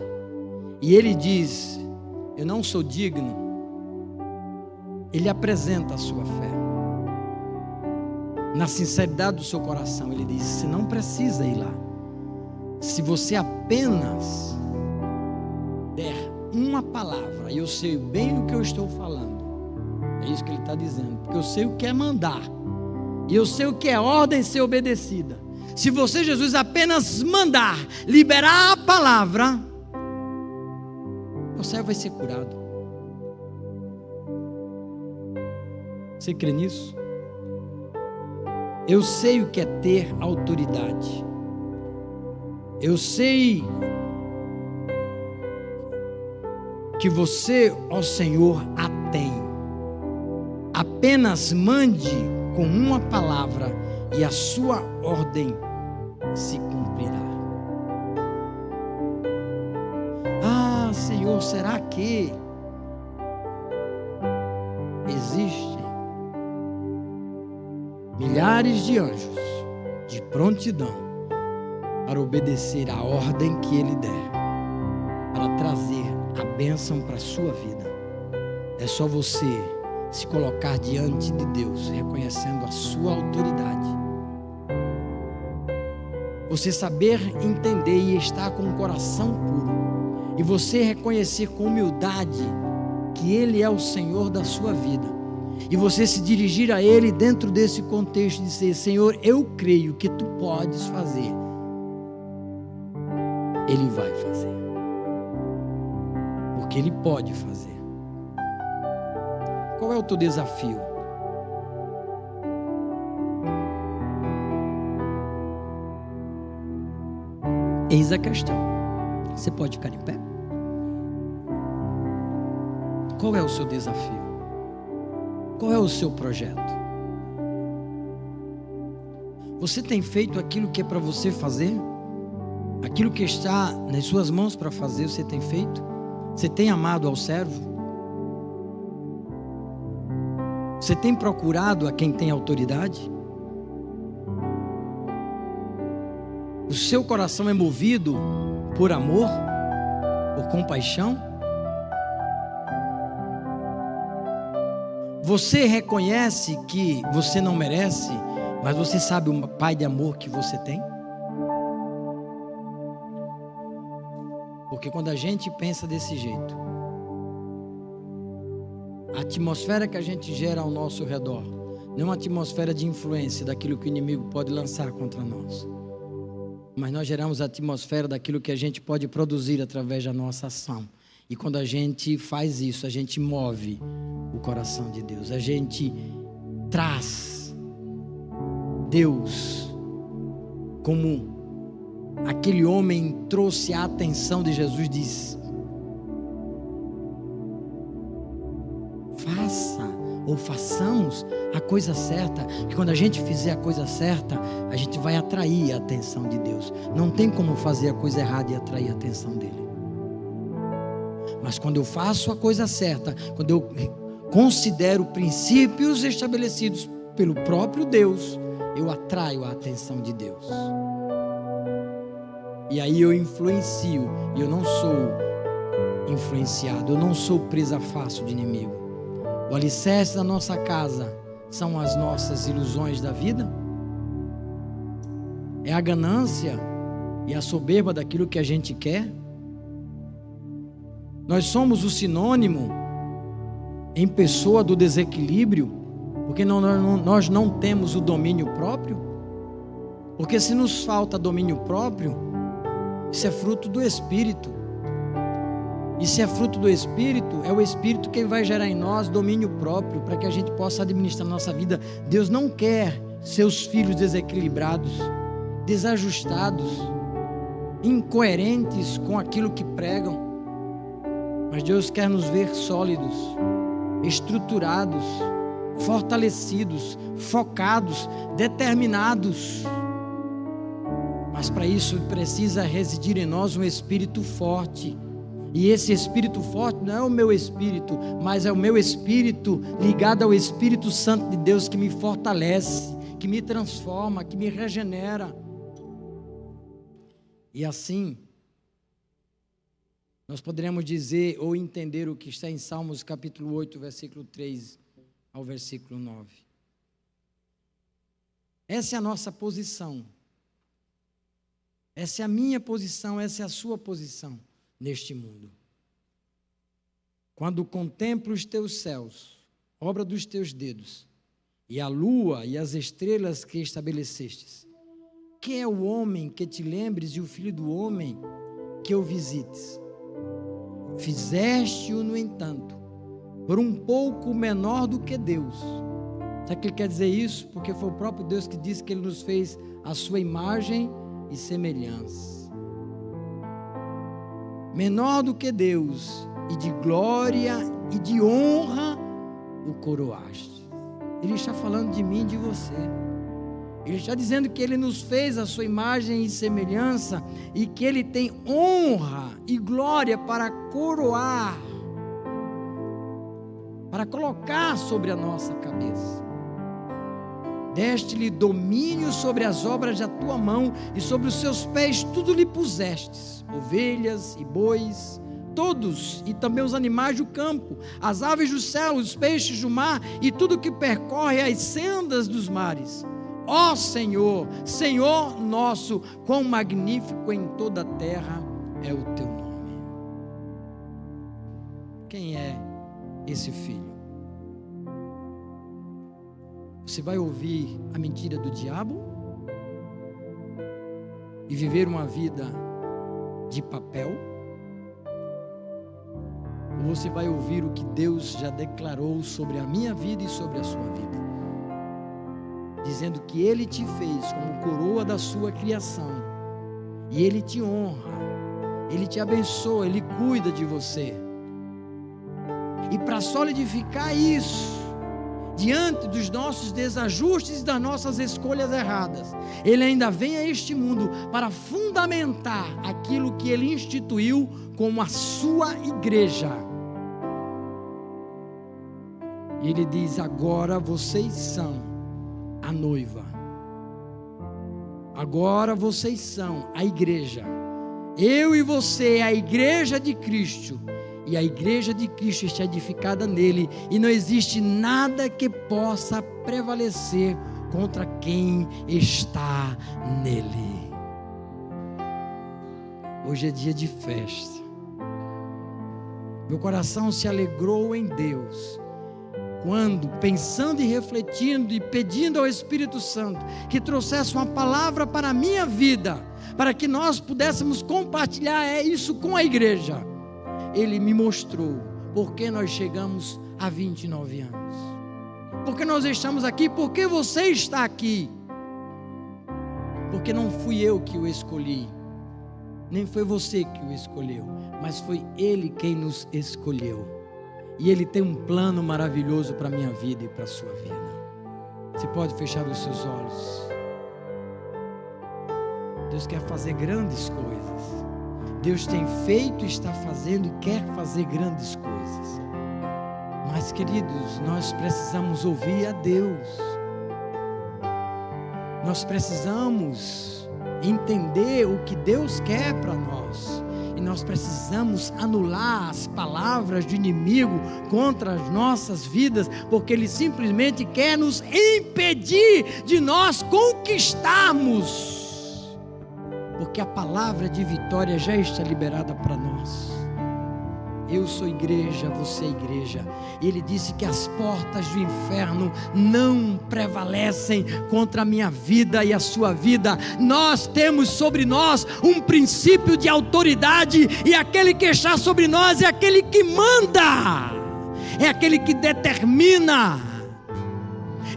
e ele diz: eu não sou digno, ele apresenta a sua fé. Na sinceridade do seu coração, ele diz: você não precisa ir lá. Se você apenas der uma palavra, e eu sei bem o que eu estou falando, é isso que ele está dizendo, porque eu sei o que é mandar, e eu sei o que é ordem ser obedecida. Se você, Jesus, apenas mandar, liberar a palavra, você vai ser curado. Você crê nisso? Eu sei o que é ter autoridade. Eu sei que você, ó Senhor, a tem. Apenas mande com uma palavra e a sua ordem se cumprirá. Ah, Senhor, será que existe milhares de anjos de prontidão para obedecer a ordem que Ele der, para trazer a bênção para a sua vida? É só você se colocar diante de Deus, reconhecendo a sua autoridade. Você saber entender e estar com o coração puro, e você reconhecer com humildade que Ele é o Senhor da sua vida, e você se dirigir a Ele dentro desse contexto de dizer: Senhor, eu creio que Tu podes fazer. Ele vai fazer, porque Ele pode fazer. Qual é o teu desafio? Eis a questão. Você pode ficar em pé? Qual é o seu desafio? Qual é o seu projeto? Você tem feito aquilo que é para você fazer? Aquilo que está nas suas mãos para fazer, você tem feito? Você tem amado ao servo? Você tem procurado a quem tem autoridade? O seu coração é movido por amor, por compaixão? Você reconhece que você não merece, mas você sabe o Pai de amor que você tem? Porque quando a gente pensa desse jeito, a atmosfera que a gente gera ao nosso redor não é uma atmosfera de influência daquilo que o inimigo pode lançar contra nós, mas nós geramos a atmosfera daquilo que a gente pode produzir através da nossa ação. E quando a gente faz isso, a gente move o coração de Deus, a gente traz Deus, como aquele homem trouxe a atenção de Jesus, diz: faça ou façamos a coisa certa, que quando a gente fizer a coisa certa, a gente vai atrair a atenção de Deus. Não tem como fazer a coisa errada e atrair a atenção dele. Mas quando eu faço a coisa certa, quando eu considero princípios estabelecidos pelo próprio Deus, eu atraio a atenção de Deus. E aí eu influencio, e eu não sou influenciado, eu não sou presa fácil de inimigo. O alicerce da nossa casa são as nossas ilusões da vida? É a ganância e a soberba daquilo que a gente quer? Nós somos o sinônimo em pessoa do desequilíbrio, porque nós não temos o domínio próprio. Porque se nos falta domínio próprio, isso é fruto do Espírito. E se é fruto do Espírito, é o Espírito que vai gerar em nós domínio próprio, para que a gente possa administrar a nossa vida. Deus não quer seus filhos desequilibrados, desajustados. incoerentes com aquilo que pregam. Mas Deus quer nos ver sólidos, estruturados, fortalecidos, focados, determinados. Mas para isso precisa residir em nós um espírito forte. E esse espírito forte não é o meu espírito, mas é o meu espírito ligado ao Espírito Santo de Deus, que me fortalece, que me transforma, que me regenera. E assim, nós poderemos dizer ou entender o que está em Salmos capítulo 8, versículo 3 ao versículo 9. Essa é a nossa posição. Essa é a minha posição, essa é a sua posição neste mundo. Quando contemplo os teus céus, obra dos teus dedos, e a lua e as estrelas que estabelecestes, quem é o homem que te lembres e o filho do homem que o visites? Fizeste-o, no entanto, por um pouco menor do que Deus. Sabe o que ele quer dizer isso? Porque foi o próprio Deus que disse que ele nos fez a sua imagem e semelhança. Menor do que Deus, e de glória e de honra o coroaste. Ele está falando de mim e de você. Ele está dizendo que ele nos fez a sua imagem e semelhança, e que ele tem honra e glória para coroar, para colocar sobre a nossa cabeça. Deste-lhe domínio sobre as obras da tua mão, e sobre os seus pés tudo lhe pusestes, ovelhas e bois, todos, e também os animais do campo, as aves do céu, os peixes do mar, e tudo que percorre as sendas dos mares. Ó Senhor, Senhor nosso, quão magnífico em toda a terra é o teu nome. Quem é esse filho? Você vai ouvir a mentira do diabo e viver uma vida de papel? Ou você vai ouvir o que Deus já declarou sobre a minha vida e sobre a sua vida, dizendo que Ele te fez como coroa da sua criação, e Ele te honra, Ele te abençoa, Ele cuida de você. E para solidificar isso, diante dos nossos desajustes e das nossas escolhas erradas, Ele ainda vem a este mundo para fundamentar aquilo que Ele instituiu como a sua igreja. E Ele diz: agora vocês são a noiva, agora vocês são a igreja. Eu e você é a igreja de Cristo, e a igreja de Cristo está edificada nele, e não existe nada que possa prevalecer contra quem está nele. Hoje é dia de festa. Meu coração se alegrou em Deus quando, pensando e refletindo e pedindo ao Espírito Santo que trouxesse uma palavra para a minha vida, para que nós pudéssemos compartilhar isso com a igreja, Ele me mostrou porque nós chegamos a 29 anos, porque nós estamos aqui, porque você está aqui, porque não fui eu que o escolhi, nem foi você que o escolheu, mas foi Ele quem nos escolheu. E Ele tem um plano maravilhoso para a minha vida e para a sua vida. Você pode fechar os seus olhos. Deus quer fazer grandes coisas. Deus tem feito, está fazendo e quer fazer grandes coisas. Mas, queridos, nós precisamos ouvir a Deus. Nós precisamos entender o que Deus quer para nós. E nós precisamos anular as palavras do inimigo contra as nossas vidas, porque ele simplesmente quer nos impedir de nós conquistarmos, porque a palavra de vitória já está liberada para nós. Eu sou igreja, você é igreja. Ele disse que as portas do inferno não prevalecem contra a minha vida e a sua vida. Nós temos sobre nós um princípio de autoridade, e aquele que está sobre nós é aquele que manda, é aquele que determina,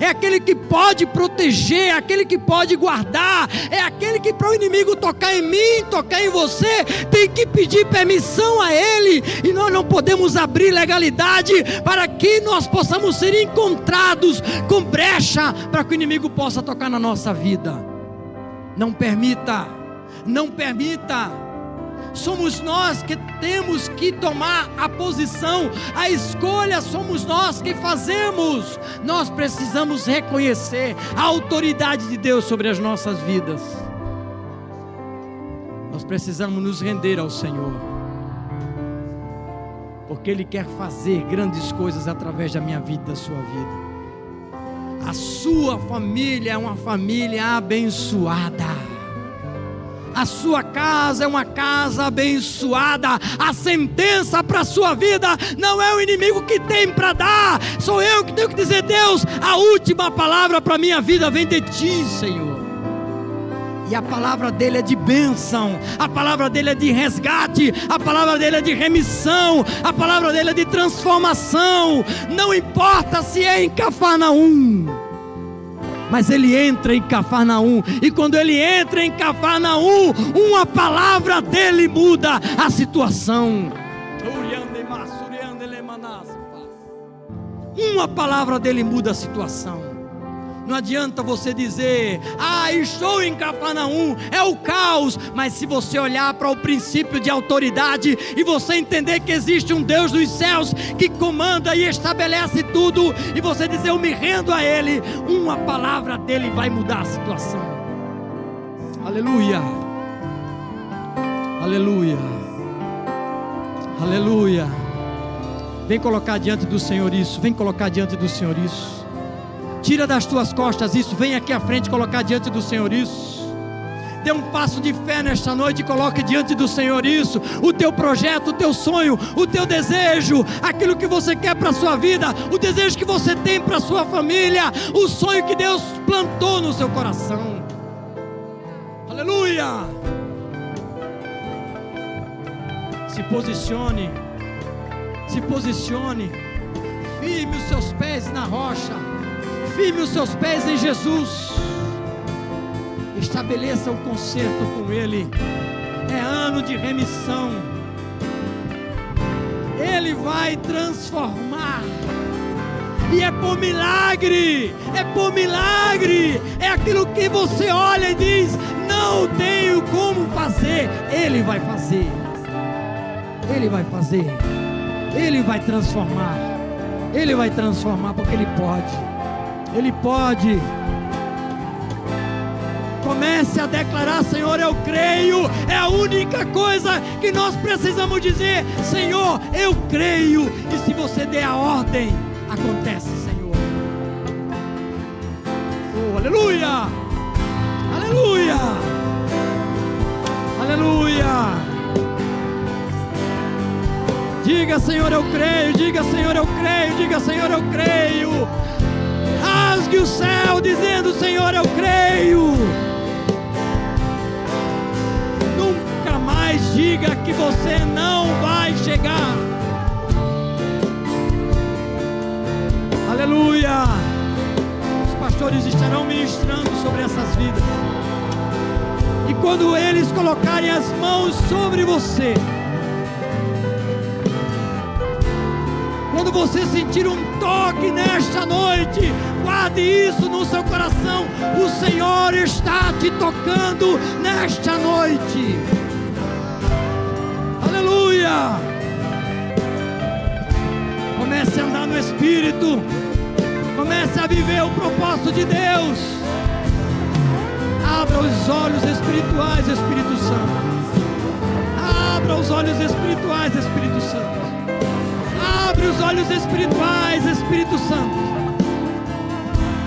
é aquele que pode proteger, é aquele que pode guardar, é aquele que, para o inimigo tocar em mim, tocar em você, tem que pedir permissão a Ele, e nós não podemos abrir legalidade para que nós possamos ser encontrados com brecha para que o inimigo possa tocar na nossa vida. Não permita, não permita. Somos nós que temos que tomar a posição, a escolha somos nós que fazemos. Nós precisamos reconhecer a autoridade de Deus sobre as nossas vidas. Nós precisamos nos render ao Senhor, porque Ele quer fazer grandes coisas através da minha vida, da sua vida. A sua família é uma família abençoada. A sua casa é uma casa abençoada. A sentença para a sua vida não é o inimigo que tem para dar, sou eu que tenho que dizer: Deus, a última palavra para a minha vida vem de Ti, Senhor. E a palavra dele é de bênção, a palavra dele é de resgate, a palavra dele é de remissão, a palavra dele é de transformação. Não importa se é em Cafarnaum, mas ele entra em Cafarnaum, e quando ele entra em Cafarnaum, uma palavra dele muda a situação. Uma palavra dele muda a situação. Não adianta você dizer: ah, estou em Cafarnaum, é o caos. Mas se você olhar para o princípio de autoridade e você entender que existe um Deus dos céus que comanda e estabelece tudo, e você dizer: eu me rendo a Ele, uma palavra dele vai mudar a situação. Aleluia, aleluia, aleluia. Vem colocar diante do Senhor isso, vem colocar diante do Senhor isso. Tira das tuas costas isso, vem aqui à frente colocar diante do Senhor isso. Dê um passo de fé nesta noite e coloque diante do Senhor isso. O teu projeto, o teu sonho, o teu desejo, aquilo que você quer para a sua vida, o desejo que você tem para a sua família, o sonho que Deus plantou no seu coração. Aleluia! Se posicione, se posicione, firme os seus pés na rocha, firme os seus pés em Jesus, estabeleça o concerto com Ele. É ano de remissão, Ele vai transformar, e é por milagre, é por milagre, é aquilo que você olha e diz: não tenho como fazer, Ele vai fazer, Ele vai fazer, Ele vai transformar, Ele vai transformar, porque Ele pode. Ele pode. Comece a declarar: Senhor, eu creio. É a única coisa que nós precisamos dizer: Senhor, eu creio. E se você der a ordem, acontece, Senhor. Oh, aleluia, aleluia, aleluia. Diga: Senhor, eu creio. Diga: Senhor, eu creio. Diga: Senhor, eu creio. Rasgue o céu dizendo: Senhor, eu creio. Nunca mais diga que você não vai chegar. Aleluia. Os pastores estarão ministrando sobre essas vidas, e quando eles colocarem as mãos sobre você, quando você sentir um toque nesta noite, guarde isso no seu coração: o Senhor está te tocando nesta noite. Aleluia. Comece a andar no Espírito, comece a viver o propósito de Deus. Abra os olhos espirituais, Espírito Santo. Abra os olhos espirituais, Espírito Santo. Abre os olhos espirituais, Espírito Santo,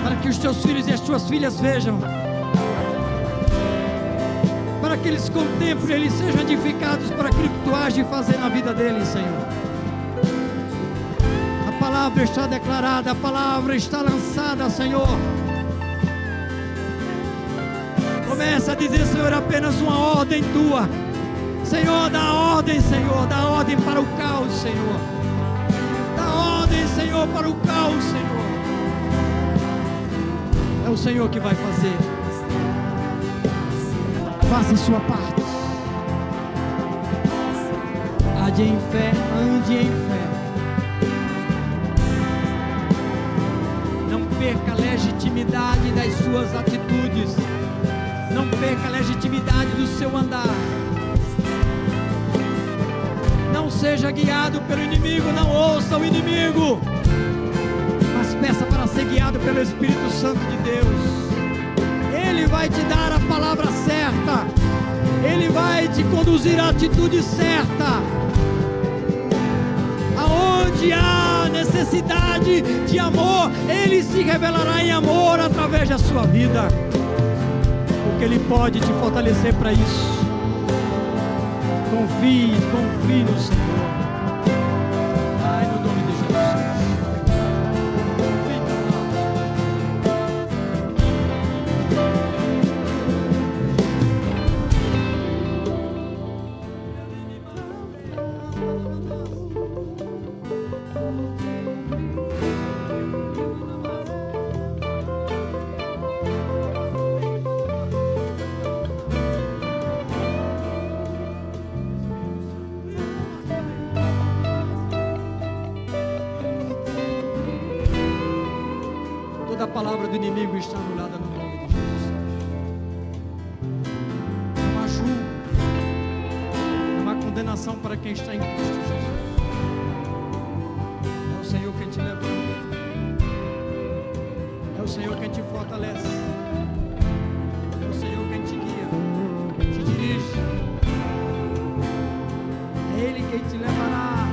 para que os teus filhos e as tuas filhas vejam, para que eles contemplem, eles sejam edificados para aquilo que tu has de fazer na vida deles, Senhor. A palavra está declarada, a palavra está lançada, Senhor. Começa a dizer: Senhor, apenas uma ordem tua. Senhor, dá ordem, Senhor, dá ordem para o caos, Senhor. Senhor, para o caos, Senhor. o Senhor que vai fazer. Faça a sua parte. Ande em fé, ande em fé. Não perca a legitimidade das suas atitudes. Não perca a legitimidade do seu andar. Não seja guiado pelo inimigo, não ouça o inimigo, mas peça para ser guiado pelo Espírito Santo de Deus. Ele vai te dar a palavra certa, Ele vai te conduzir à atitude certa. Aonde há necessidade de amor, Ele se revelará em amor através da sua vida, porque Ele pode te fortalecer para isso. Confie, confie no Senhor. Ai, no nome de Jesus. A palavra do inimigo está anulada no nome de Jesus. Não há julgo, não há condenação para quem está em Cristo Jesus. É o Senhor quem te levanta, é o Senhor quem te fortalece, é o Senhor quem te guia, te dirige. É Ele quem te levará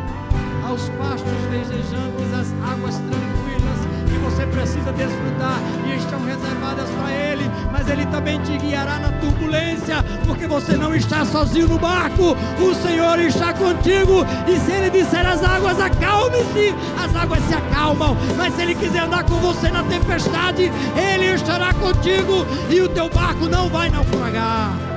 aos pastos verdejantes, às águas tranquilas que você precisa desfrutar e estão reservadas para Ele, mas Ele também te guiará na turbulência, porque você não está sozinho no barco, o Senhor está contigo, e se Ele disser às águas acalme-se, as águas se acalmam, mas se Ele quiser andar com você na tempestade, Ele estará contigo e o teu barco não vai naufragar.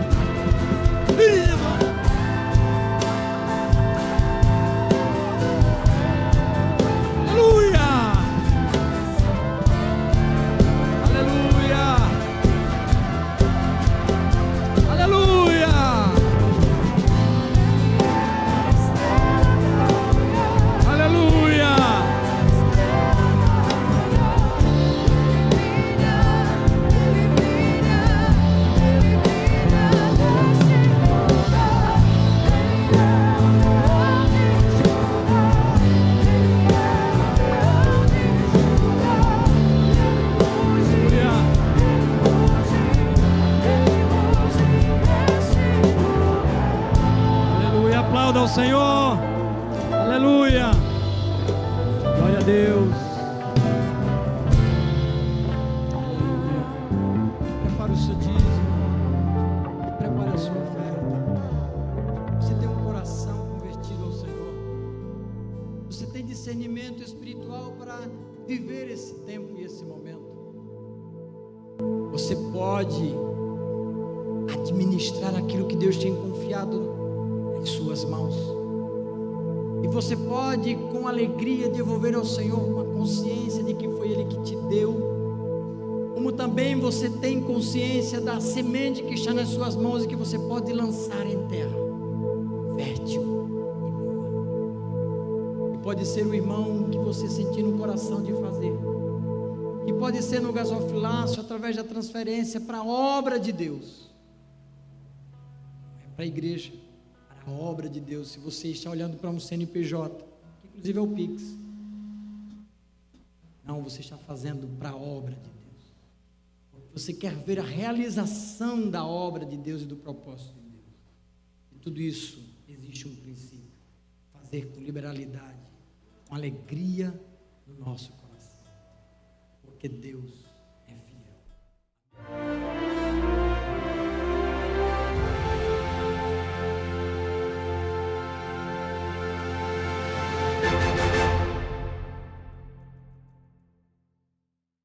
Ao Senhor, aleluia, glória a Deus, aleluia. Prepara o seu dízimo, prepara a sua oferta. Você tem um coração convertido ao Senhor, você tem discernimento espiritual para viver esse tempo e esse momento. Você pode administrar aquilo que Deus tem confiado em suas mãos, e você pode com alegria devolver ao Senhor uma consciência de que foi Ele que te deu, como também você tem consciência da semente que está nas suas mãos e que você pode lançar em terra fértil e boa. E pode ser o irmão que você sentir no coração de fazer, que pode ser no gasofilácio, através da transferência para a obra de Deus, para a igreja, a obra de Deus. Se você está olhando para um CNPJ, que inclusive é o Pix, não, você está fazendo para a obra de Deus. Você quer ver a realização da obra de Deus e do propósito de Deus. E tudo isso existe um princípio: fazer com liberalidade, com alegria no nosso coração, porque Deus